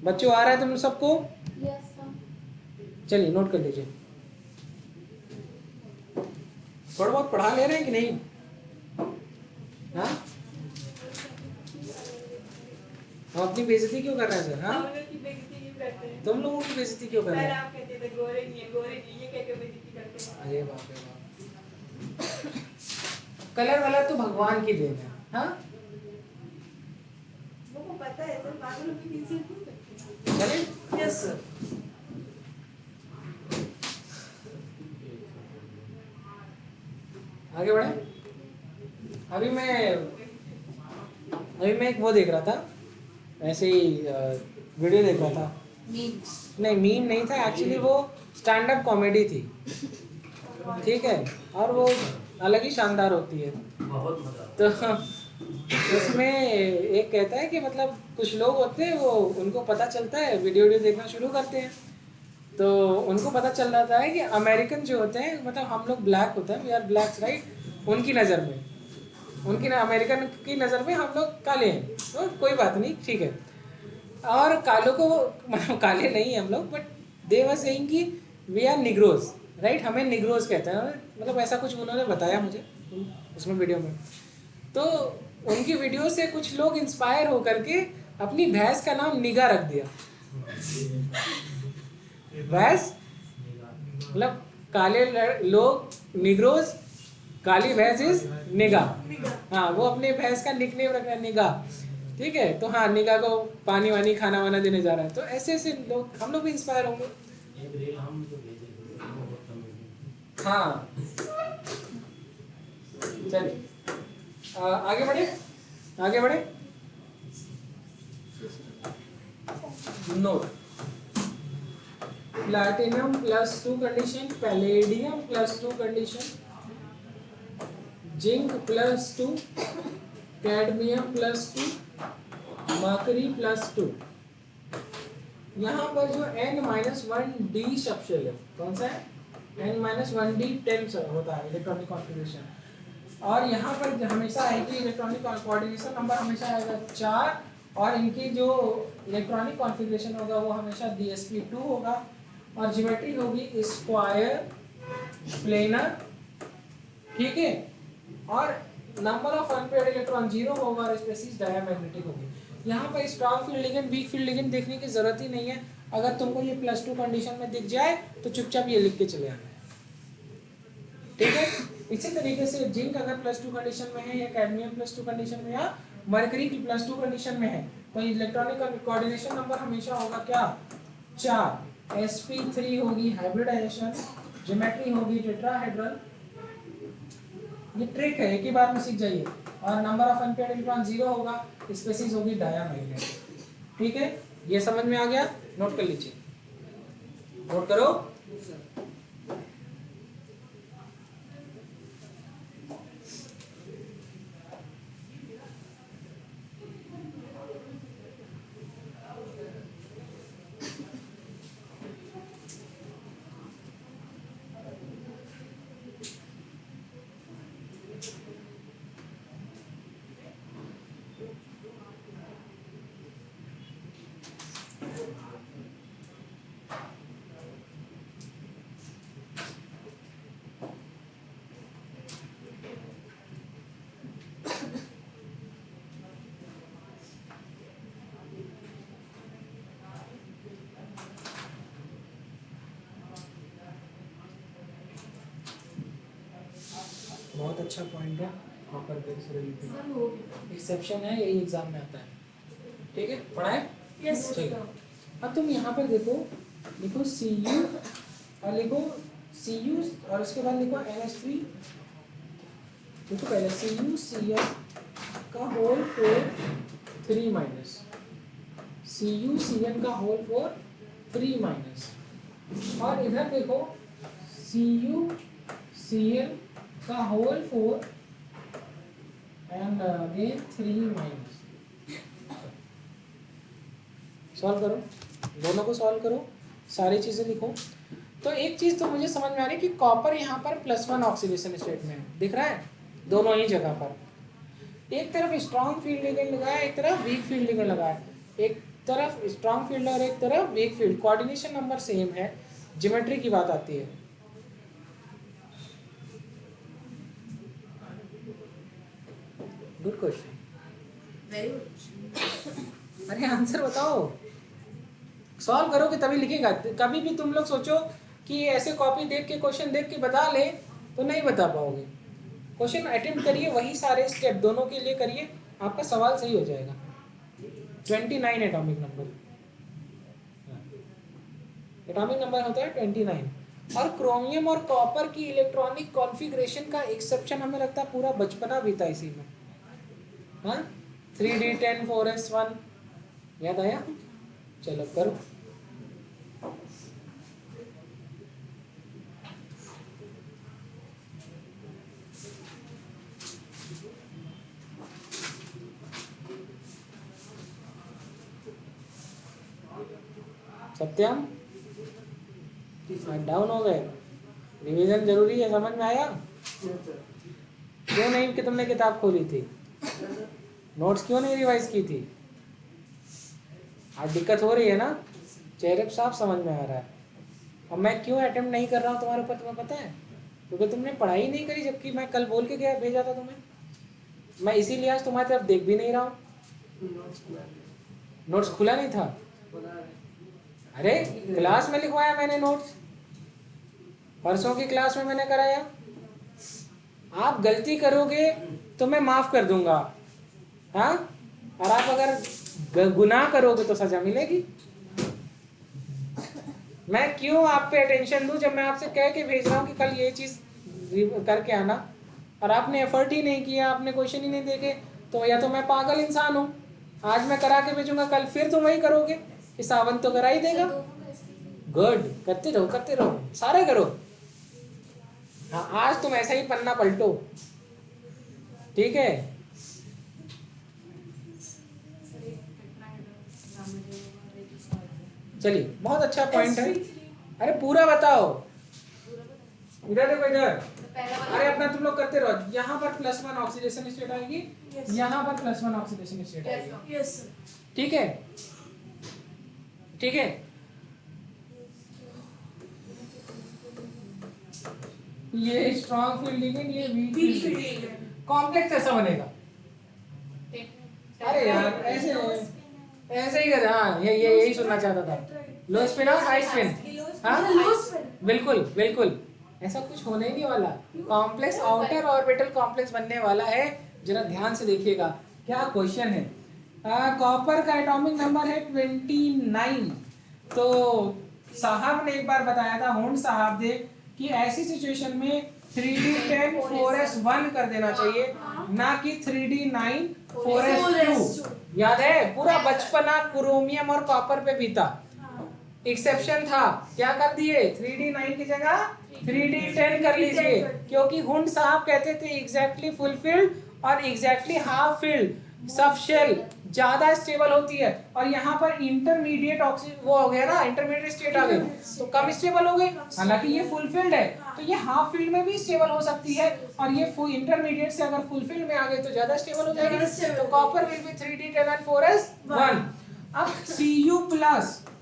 A: बच्चों आ रहा है तुम सबको?
B: Yes sir.
A: चलिए नोट कर लीजिए। थोड़ा बहुत पढ़ा ले रहे हैं कि नहीं? हाँ, हम अपनी बेइज्जती क्यों कर रहे हैं सर? हाँ,
B: हम लोग की बेइज्जती क्यों करते हैं?
A: तुम लोगों की बेइज्जती क्यों कर रहे
B: पहले
A: हैं?
B: आप कहते थे गोरे नहीं है, गोरे नहीं है, ये कह के बेइज्जती करते हैं।
A: अरे बाप रे बाप। कलर वाला तो भगवान की देन है। हाँ,
B: वो को पता है सर, पागलों की बेइज्जती क्यों करते हैं?
A: चलिए।
B: Yes sir.
A: आगे बढ़े। अभी मैं एक वो देख रहा था, ऐसे ही वीडियो देख रहा था। नहीं, मीम नहीं था एक्चुअली, वो स्टैंड अप कॉमेडी थी। ठीक है, और वो अलग ही शानदार होती है।
D: बहुत मजा
A: तो उसमें एक कहता है कि मतलब कुछ लोग होते हैं, वो उनको पता चलता है, वीडियो देखना शुरू करते हैं, तो उनको पता चल जाता है कि अमेरिकन जो होते हैं, मतलब हम लोग ब्लैक होते हैं, वी आर ब्लैक्स राइट, उनकी नज़र में, उनकी अमेरिकन की नज़र में हम लोग काले हैं। तो कोई बात नहीं, ठीक है। और कालों को, मतलब काले नहीं हैं हम लोग, बट दे वर सेइंग कि वी आर निग्रोज राइट, हमें निग्रोज कहते हैं, मतलब ऐसा कुछ उन्होंने बताया मुझे उसमें वीडियो में। तो उनकी वीडियो से कुछ लोग इंस्पायर होकर के अपनी भैंस का नाम निगा रख दिया। भैंस मतलब काले लोग निग्रोज, काली भैंस इज निगा। हाँ, वो अपने भैंस का निकनेम रख रहे हैं निगा। ठीक है, तो हाँ, निगा को पानी वानी खाना वाना देने जा रहा है। तो ऐसे ऐसे लोग, हम लोग भी इंस्पायर होंगे।
D: एक रील हम तो भेजे थे, वो बहुत कमेडी।
A: हाँ, चलिए आगे बढ़े, आगे बढ़े। Note, platinum +2 condition, palladium +2 condition, zinc +2, cadmium +2, mercury +2। यहाँ पर जो n-1d सबशेल है, कौन सा है? n-1d 10 होता है इलेक्ट्रॉनिक कॉन्फ़िगरेशन। और यहाँ पर हमेशा आएगी इलेक्ट्रॉनिक कोऑर्डिनेशन नंबर, हमेशा आएगा 4, और इनकी जो इलेक्ट्रॉनिक कॉन्फ़िगरेशन होगा वो हमेशा DsP2 होगा, और ज्योमेट्री होगी स्क्वायर प्लेनर। ठीक है, और नंबर ऑफ अनपेयर्ड इलेक्ट्रॉन 0 होगा, और स्पेसीज डायमैग्नेटिक होगी। यहाँ पर strong field ligand, weak field ligand देखने की जरूरत ही नहीं है। अगर तुमको ये +2 कंडीशन में दिख जाए तो चुपचाप ये लिख के चले आना है। ठीक है, इसी तरीके से जिंक अगर +2 कंडीशन में है, या कैडमियम +2 कंडीशन में, या मरकरी की +2 कंडीशन में है, तो इलेक्ट्रॉनिक कोऑर्डिनेशन नंबर हमेशा होगा क्या? 4। sp3 होगी हाइब्रिडाइजेशन, ज्योमेट्री होगी टेट्राहेड्रल। ये ट्रिक है, एक ही बार में सीख जाइए। और नंबर ऑफ अनपेयर्ड इलेक्ट्रॉन 0 होगा, स्पेसीज होगी डायमैग्नेटिक। ठीक है, ये समझ में आ गया? नोट कर लीजिए, नोट करो। बहुत अच्छा पॉइंट है, कॉपर बेस रिलेटेड
B: सर हो गया।
A: एक्सेप्शन है, यही एग्जाम में आता है। ठीक है, पढ़ाए?
C: यस
A: चलिए, अब तुम यहाँ पर देखो, लिखो Cu और लिखो Cu, और उसके बाद लिखो NH3। देखो पहले CuCl का होल 4 3 माइनस, CuCl का होल 4 3 माइनस, और इधर देखो CuCl का whole 4 and again 3 minus. Solve करो, दोनों को सॉल्व करो, सारी चीज़ें लिखो। तो एक चीज़ तो मुझे समझ में आ रही है कि कॉपर यहाँ पर +1 ऑक्सीडेशन स्टेट में है, दिख रहा है दोनों ही जगह पर। एक तरफ स्ट्रॉन्ग फील्ड लिगेंड लगा है, एक तरफ वीक फील्ड लिगेंड लगा है। एक तरफ स्ट्रांग फील्ड और एक तरफ weak field, coordination number same है, ज्योमेट्री की बात आती है। Good question,
B: very good.
A: अरे आंसर बताओ, सॉल्व करोगे तभी लिखेगा। कभी भी तुम लोग सोचो कि ऐसे कॉपी देख के क्वेश्चन देख के बता ले तो नहीं बता पाओगे। क्वेश्चन अटेम्प्ट करिए, वही सारे स्टेप दोनों के लिए करिए, आपका सवाल सही हो जाएगा। 29 एटॉमिक नंबर, एटॉमिक नंबर होता है 29। और क्रोमियम और कॉपर की इलेक्ट्रॉनिक कॉन्फ़िगरेशन का एक्सेप्शन हमें लगता है पूरा बचपना बीता इसी में। हाँ, 3D10 4s1 याद आया? चलो करो। सत्यम डाउन हो गए, रिवीजन जरूरी है, समझ में आया? क्यों नहीं कि तुमने किताब खोली थी? नोट्स क्यों नहीं रिवाइज की थी? आज दिक्कत हो रही है ना? चेहरे पे साफ समझ में आ रहा है। और मैं क्यों अटेम्प्ट नहीं कर रहा हूँ तुम्हारे ऊपर, तुम्हें पता है? क्योंकि तुमने पढ़ाई नहीं करी, जबकि मैं कल बोल के गया भेजा था तुम्हें। मैं इसीलिए आज तुम्हारी तरफ देख भी नहीं रहा हूँ। नोट्स खुला नहीं था? अरे क्लास में लिखवाया मैंने नोट्स, परसों की क्लास में मैंने कराया। आप गलती करोगे तो मैं माफ कर दूंगा, हाँ? और आप अगर गुनाह करोगे तो सजा मिलेगी। मैं क्यों आप पे अटेंशन दूं जब मैं आपसे कह के भेज रहा हूँ कि कल ये चीज करके आना, और आपने एफर्ट ही नहीं किया, आपने क्वेश्चन ही नहीं देखे, तो या तो मैं पागल इंसान हूँ। आज मैं करा के भेजूंगा, कल फिर तुम वही करोगे कि सावन तो करा ही देगा। गुड, करते रहो, सारे करो। हाँ, आज तुम ऐसा ही पन्ना पलटो, ठीक है? चलिए, बहुत अच्छा पॉइंट है। अरे पूरा बताओ, इधर देखो इधर। अरे अपना तुम लोग करते रहो। यहाँ पर +1 ऑक्सीडेशन स्टेट आएगी, यहाँ पर +1 ऑक्सीडेशन स्टेट आएगी।
C: Yes sir.
A: ठीक है, ठीक है। ये स्ट्रॉन्ग फील्ड लिगेंड, ये वीक फील्ड लिगेंड। कॉम्प्लेक्स ऐसा बनेगा। अरे यार ऐसे ही कर। हाँ, ये यही सुनना चाहता था। लो स्पिन और हाई स्पिन। हाँ बिल्कुल, ऐसा कुछ होने ही नहीं वाला। कॉम्प्लेक्स आउटर ऑर्बिटल कॉम्प्लेक्स बनने वाला है। जरा ध्यान से देखिएगा क्या क्वेश्चन है। कॉपर का एटॉमिक नंबर है 29। तो साहब ने एक बार बताया था, होंड साहब ने, कि ऐसी सिचुएशन में 3D10 4s1 कर देना चाहिए, ना कि 3D9 4s2। याद है? पूरा बचपना क्रोमियम और कॉपर पे बीता। एक्सेप्शन था, क्या कर दिए? 3D9 की जगह 3D10 कर लीजिए, क्योंकि हुंड साहब कहते थे एग्जैक्टली फुलफिल्ड और एग्जैक्टली हाफ फिल्ड सब शेल ज्यादा स्टेबल होती है, और यहाँ पर इंटरमीडिएट वो हो गया ना, इंटरमीडिएट स्टेट आ गई तो कम स्टेबल हो गई। हालांकि ये फुलफिल्ड है तो ये हाफ फील्ड में भी स्टेबल हो सकती है, और ये इंटरमीडिएट से अगर फुलफिल्ड में आ गई तो ज्यादा स्टेबल हो जाएगी। तो copper will be 3D10 and 4s1। अब Cu+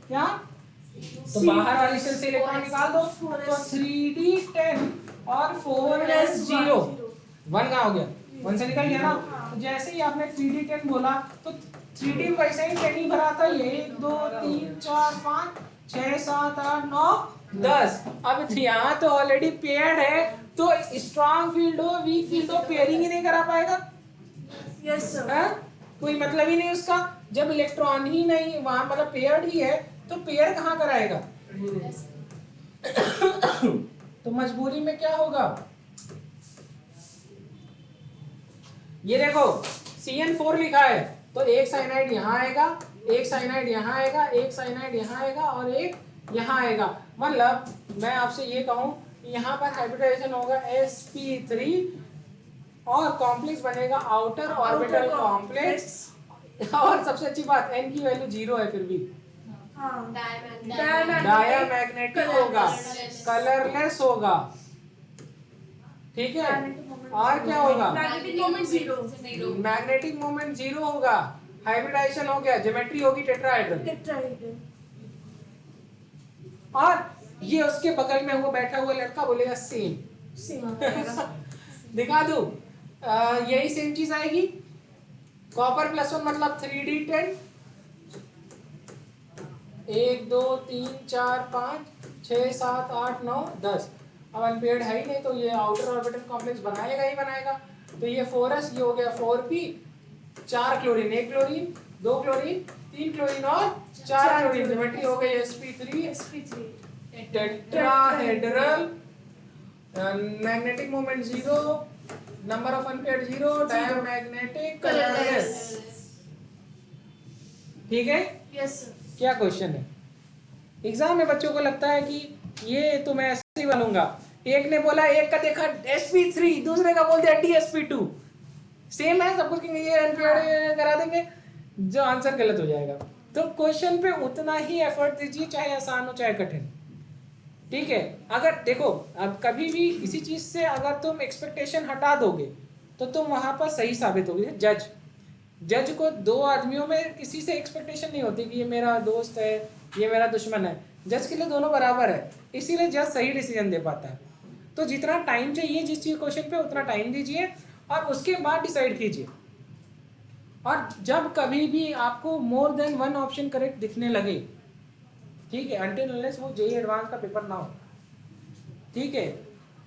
A: क्या, तो बाहर वाली सेल से इलेक्ट्रॉन निकाल दो, तो 3D10 और 4s0 1 कहाँ हो गया? 1 से निकल गया ना। तो जैसे ही आपने 3D10 बोला तो 3D वैसे ही 10 ही भरा था। 1 2 3 4 5 6 7 8 9 10। अब यहाँ तो ऑलरेडी पेयर्ड है, तो स्ट्रॉन्ग फील्ड हो वीक फील्ड हो पेयरिंग ही नहीं करा पाएगा।
C: Yes sir.
A: कोई मतलब ही नहीं उसका, जब इलेक्ट्रॉन ही नहीं वहां, मतलब पेयर्ड ही है, तो पेयर कहाँ कराएगा? तो मजबूरी में क्या होगा? ये देखो CN4 लिखा है, तो एक साइनाइड यहाँ आएगा, एक साइनाइड यहाँ आएगा, एक साइनाइड यहाँ आएगा और एक यहाँ आएगा। मतलब मैं आपसे ये कहूँ, यहाँ पर हाइब्रिडाइजेशन होगा sp3 और कॉम्प्लेक्स बनेगा आउटर ऑर्बिटल कॉम्प्लेक्स। और सबसे अच्छी बात, n की वैल्यू 0 है, फिर भी डायामैग्नेटिक होगा, कलरलेस होगा, ठीक है। और क्या होगा?
C: मैग्नेटिक मोमेंट 0
A: मैग्नेटिक मोमेंट 0 होगा, हाइब्रिडाइजेशन हो गया, ज्योमेट्री होगी टेट्राहेड्रल।
C: टेट्राहेड्रल।
A: और ये उसके बगल में वो बैठा हुआ लड़का बोलेगा सेम।
C: सेम।
A: दिखा दूं? यही सेम चीज आएगी। कॉपर +1 मतलब 3d10, 1 2 3 4 5 6 7 8 9 10। अब अनपेयर्ड है ही नहीं तो ये आउटर ऑर्बिटल कॉम्प्लेक्स बनाएगा ही बनाएगा। तो ये 4s, ये हो गया 4p, 4 chlorine, 1 chlorine, 2 chlorine, 3 chlorine और 4 क्लोरीन। ज्योमेट्री हो गई sp3,
C: sp3
A: tetrahedral, magnetic moment 0, number of unpaired 0, diamagnetic colourless. ठीक है?
C: Yes sir.
A: क्या क्वेश्चन है? एग्जाम में बच्चों को लगता है कि ये तो मैं ऐसे ही बनूंगा। एक ने बोला, एक का देखा sp3, दूसरे का बोल दिया dsp2। सेम है सब कुछ, ये अनपेयर्ड करा देंगे, जो आंसर गलत हो जाएगा। तो क्वेश्चन पे उतना ही एफर्ट दीजिए, चाहे आसान हो चाहे कठिन। ठीक है? अगर देखो, अब कभी भी किसी चीज से अगर तुम एक्सपेक्टेशन हटा दोगे तो तुम वहां पर सही साबित होगे। जज को दो आदमियों में किसी से एक्सपेक्टेशन नहीं होती कि ये मेरा दोस्त है, ये मेरा दुश्मन है। जज के लिए दोनों बराबर है, इसीलिए जज सही डिसीजन दे पाता है। तो जितना टाइम चाहिए जिस चीज क्वेश्चन पे, उतना टाइम दीजिए और उसके बाद डिसाइड कीजिए। और जब कभी भी आपको more than one option correct दिखने लगे, ठीक है, अनटिल अनलेस वो जेईई एडवांस का पेपर ना हो, ठीक है,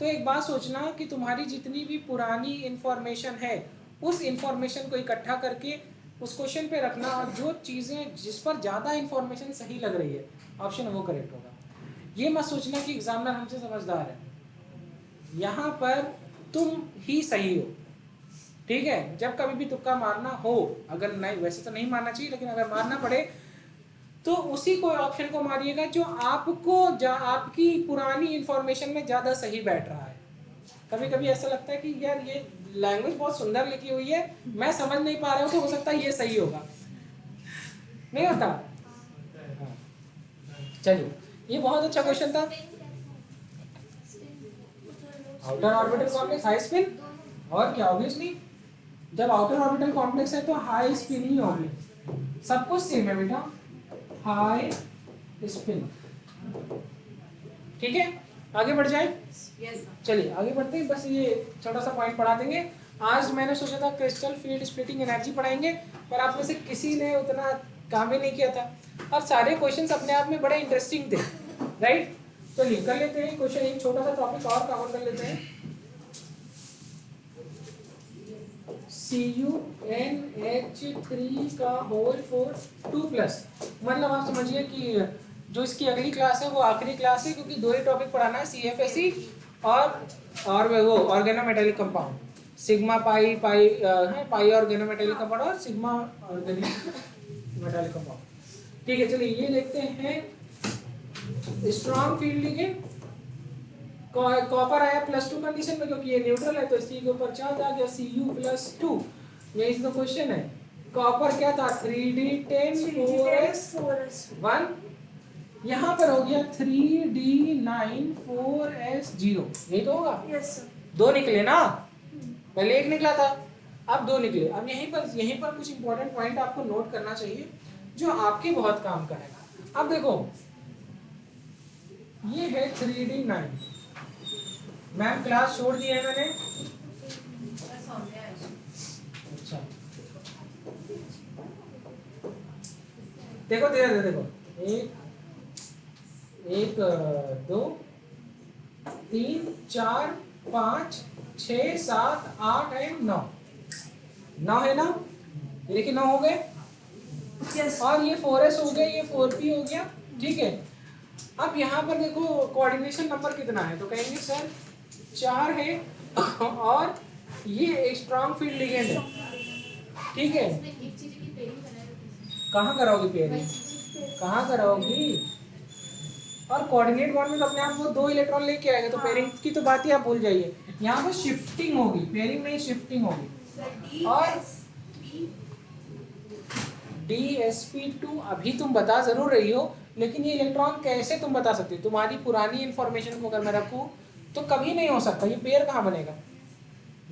A: तो एक बात सोचना कि तुम्हारी जितनी भी पुरानी इंफॉर्मेशन है उस इंफॉर्मेशन को इकट्ठा करके उस क्वेश्चन पे रखना, और जो चीज़ें जिस पर ज़्यादा इंफॉर्मेशन सही लग रही है ऑप्शन वो करेक्ट होगा। ये मत सोचना कि एग्जामिनर हमसे समझदार है, यहाँ पर तुम ही सही हो। ठीक है? जब कभी भी तुक्का मारना हो, अगर नहीं, वैसे तो नहीं मारना चाहिए, लेकिन अगर मारना पड़े तो उसी को ऑप्शन को मारिएगा जो आपको आपकी पुरानी इंफॉर्मेशन में ज़्यादा सही बैठ रहा है। कभी कभी ऐसा लगता है कि यार ये लैंग्वेज बहुत सुंदर लिखी हुई है, मैं समझ नहीं पा रहा हूँ, तो हो सकता है ये सही होगा, नहीं होता? हाँ। चलिए, ये बहुत अच्छा क्वेश्चन था। Outer orbital complex high spin, और क्या ऑब्वियसली जब आउटर ऑर्बिटल कॉम्प्लेक्स है तो हाई स्पिन ही होगी। सब कुछ सेम है बेटा, हाई स्पिन। ठीक है, आगे बढ़ जाए। चलिए आगे बढ़ते हैं, बस ये छोटा सा पॉइंट पढ़ा देंगे। आज मैंने सोचा था क्रिस्टल फील्ड स्प्लिटिंग एनर्जी पढ़ाएंगे, पर आप में से किसी ने उतना काम ही नहीं किया था, और सारे क्वेश्चंस अपने आप में बड़े इंटरेस्टिंग थे, राइट? चलिए कर लेते हैं क्वेश्चन, एक छोटा सा टॉपिक और कवर कर लेते हैं। CuNH3 का होल 2+, मतलब आप समझिए कि जो इसकी अगली क्लास है वो आखिरी क्लास है, क्योंकि दो ही टॉपिक पढ़ाना है, CFSE और वो ऑर्गेनोमेटेलिक कंपाउंड, सिग्मा पाई पाई ऑर्गेनोमेटेलिक कंपाउंड और सिग्मा ऑर्गेनोमेटेलिक कंपाउंड। ठीक है, चलिए ये देखते हैं। स्ट्रॉन्ग फील्ड लिखें, कॉपर आया +2 कंडीशन में, क्योंकि ये न्यूट्रल है तो इसी के ऊपर चार्ज आ गया, Cu+2। ये इसका क्वेश्चन है। कॉपर क्या था? 3d10 4s1, यहाँ पर हो गया 3d9 4s0, यही तो होगा।
C: Yes sir.
A: दो निकले ना, पहले एक निकला था, अब दो निकले। अब यहीं पर कुछ इंपॉर्टेंट पॉइंट आपको नोट करना चाहिए जो आपके बहुत काम का है। अब देखो, ये है 3d9, मैम क्लास छोड़ दी है मैंने। अच्छा, देखो धीरे देखो, 1 2 3 4 5 6 7 8 एंड 9 है ना? ये देखिए 9 हो गए।
C: यस।
A: और ये 4s हो गया, ये 4p हो गया। ठीक है, अब यहाँ पर देखो कोऑर्डिनेशन नंबर कितना है, तो कहेंगे सर 4 है, और ये स्ट्रॉन्ग फील्ड लिगेंड है। ठीक है, कहाँ कराओगी पेयरिंग, कहाँ कराओगी? और कोऑर्डिनेट बॉन्ड में तो अपने आप वो 2 इलेक्ट्रॉन लेके आएगा, तो पेयरिंग की तो बात ही आप भूल जाइए। यहाँ पर शिफ्टिंग होगी, पेयरिंग में शिफ्टिंग होगी। और DsP2 अभी तुम बता जरूर रही हो, लेकिन ये इलेक्ट्रॉन कैसे तुम बता सकती हो? तुम्हारी पुरानी इंफॉर्मेशन को अगर मैं रखूं तो कभी नहीं हो सकता। ये पेयर कहाँ बनेगा?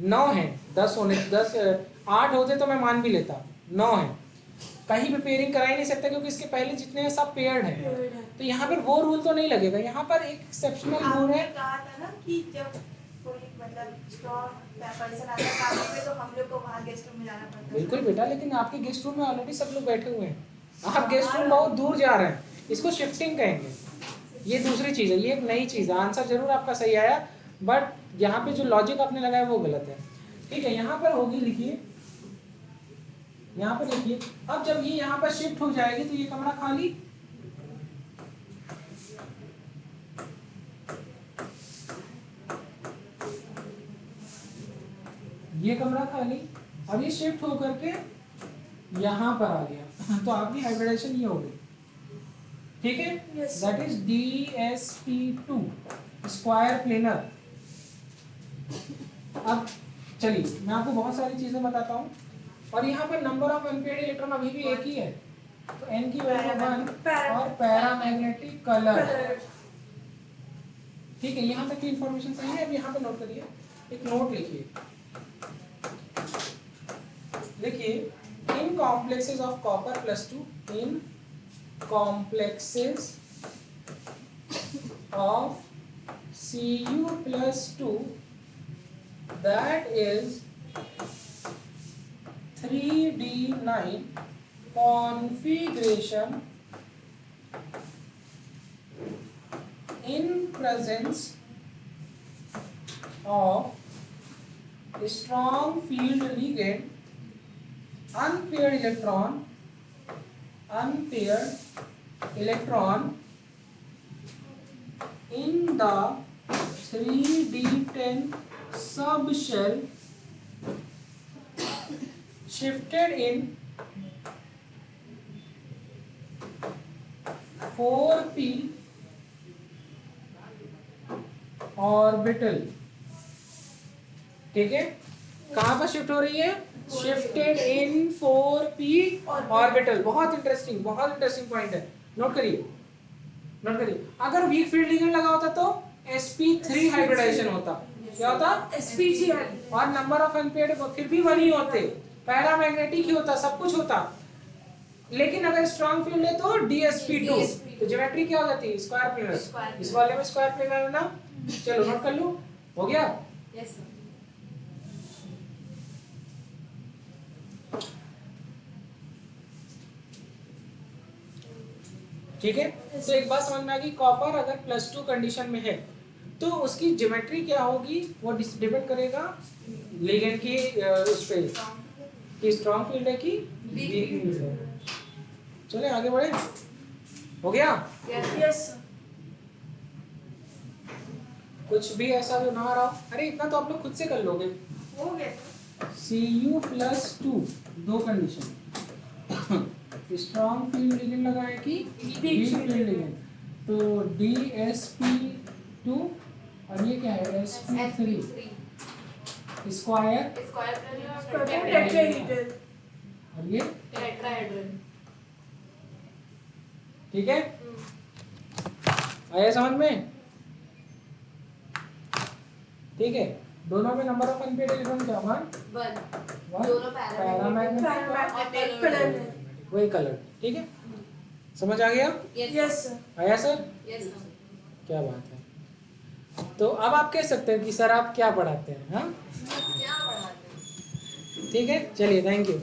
A: 9 है, 10 8 होते तो मैं मान भी लेता, 9 है। कहीं पे पेयरिंग करा ही नहीं सकता क्योंकि इसके पहले जितने हैं सब पेयर्ड हैं।
C: Paired है।
A: तो यहाँ पर वो रूल तो नहीं लगेगा, यहाँ पर एक एक्सेप्शनल रूल
B: आपने
A: है।
B: कहा था ना कि जब कोई मतलब स्ट्रॉन्ग पर्सन आता है काम पे तो हम लोग को वहाँ गेस्ट रूम में जाना पड़ता है।
A: बिल्कुल बेटा, लेकिन आपके गेस्ट रूम में ऑलरेडी सब लोग बैठे हुए हैं, आप गेस्ट रूम बहुत दूर जा रहे हैं, इसको शिफ्टिंग कहेंगे। ये दूसरी चीज़ है, ये एक नई चीज़ है। आंसर जरूर आपका सही आया, बट यहाँ पे जो लॉजिक आपने लगाया वो गलत है। ठीक है, यहाँ पर होगी, लिखिए, यहाँ पर लिखिए। अब जब ये यहाँ पर शिफ्ट हो जाएगी तो ये कमरा खाली, ये कमरा खाली, और ये शिफ्ट होकर के यहाँ पर आ गया तो आपकी हाइब्रिडेशन ये हो गई। ठीक है,
C: Yes.
A: That is DSP2 square planar. अब चलिए मैं आपको बहुत सारी चीजें बताता हूँ, और यहाँ पर नंबर ऑफ अनपेयर्ड इलेक्ट्रॉन अभी भी एक ही है, तो n की वैल्यू 1 और पैरामैग्नेटिक कलर।
C: Colored।
A: ठीक है, यहाँ तक की इंफॉर्मेशन सही है। अब यहाँ पे नोट करिए, एक नोट लिखिए, in complexes of copper +2, in complexes of Cu+2 that is 3d9 configuration in presence of strong field ligand, unpaired electron in the 3d10 subshell shifted in 4p orbital. ठीक है, कहां पर शिफ्ट हो रही है? Shifted in 4p orbital. बहुत interesting point है, note करिए। अगर वीक फील्ड लिगेंड लगा होता तो sp3 हाइब्रिडाइजेशन होता। क्या होता?
C: SPG है।
A: और नंबर ऑफ अनपेयर्ड फिर भी 1 ही होते, पैरामैग्नेटिक ही होता, सब कुछ होता। लेकिन अगर स्ट्रॉन्ग फील्ड है तो DSP2, तो ज्योमेट्री क्या हो जाती है? Square planar. इस वाले में स्क्वायर प्लेनर है ना। चलो नोट कर लो, हो गया?
B: Yes sir.
A: ठीक है, तो एक बात समझ में आ गई, कॉपर अगर +2 कंडीशन में है तो उसकी ज्योमेट्री क्या होगी, वो डिपेंड करेगा लिगेंड की उस पे कि स्ट्रॉन्ग फील्ड है कि वीक फील्ड है। चले आगे बढ़े, हो गया?
C: Yes sir।
A: कुछ भी ऐसा जो ना आ रहा हो, अरे इतना तो आप लोग खुद से कर लोगे।
B: हो गया।
A: Cu+2 दो कंडीशन, स्ट्रॉन्ग फील्ड लिगेंड लगा है कि वीक फील्ड लिगेंड, तो DSP2 और ये क्या है? sp3 square
C: tetrahedral.
A: और ये
B: टेट्राहेड्रल।
A: ठीक है, आया समझ में? ठीक है, दोनों में नंबर ऑफ अनपेयर्ड इलेक्ट्रॉन क्या? 1
B: दोनों
A: पैरामैग्नेटिक
C: कलर।
A: वही कलर। ठीक है, समझ आ गया?
C: Yes sir।
A: आया सर?
B: Yes sir.
A: क्या बात है। तो अब आप कह सकते हैं कि सर आप क्या पढ़ाते हैं। हाँ
B: क्या पढ़ाते हैं?
A: ठीक है, चलिए, थैंक यू।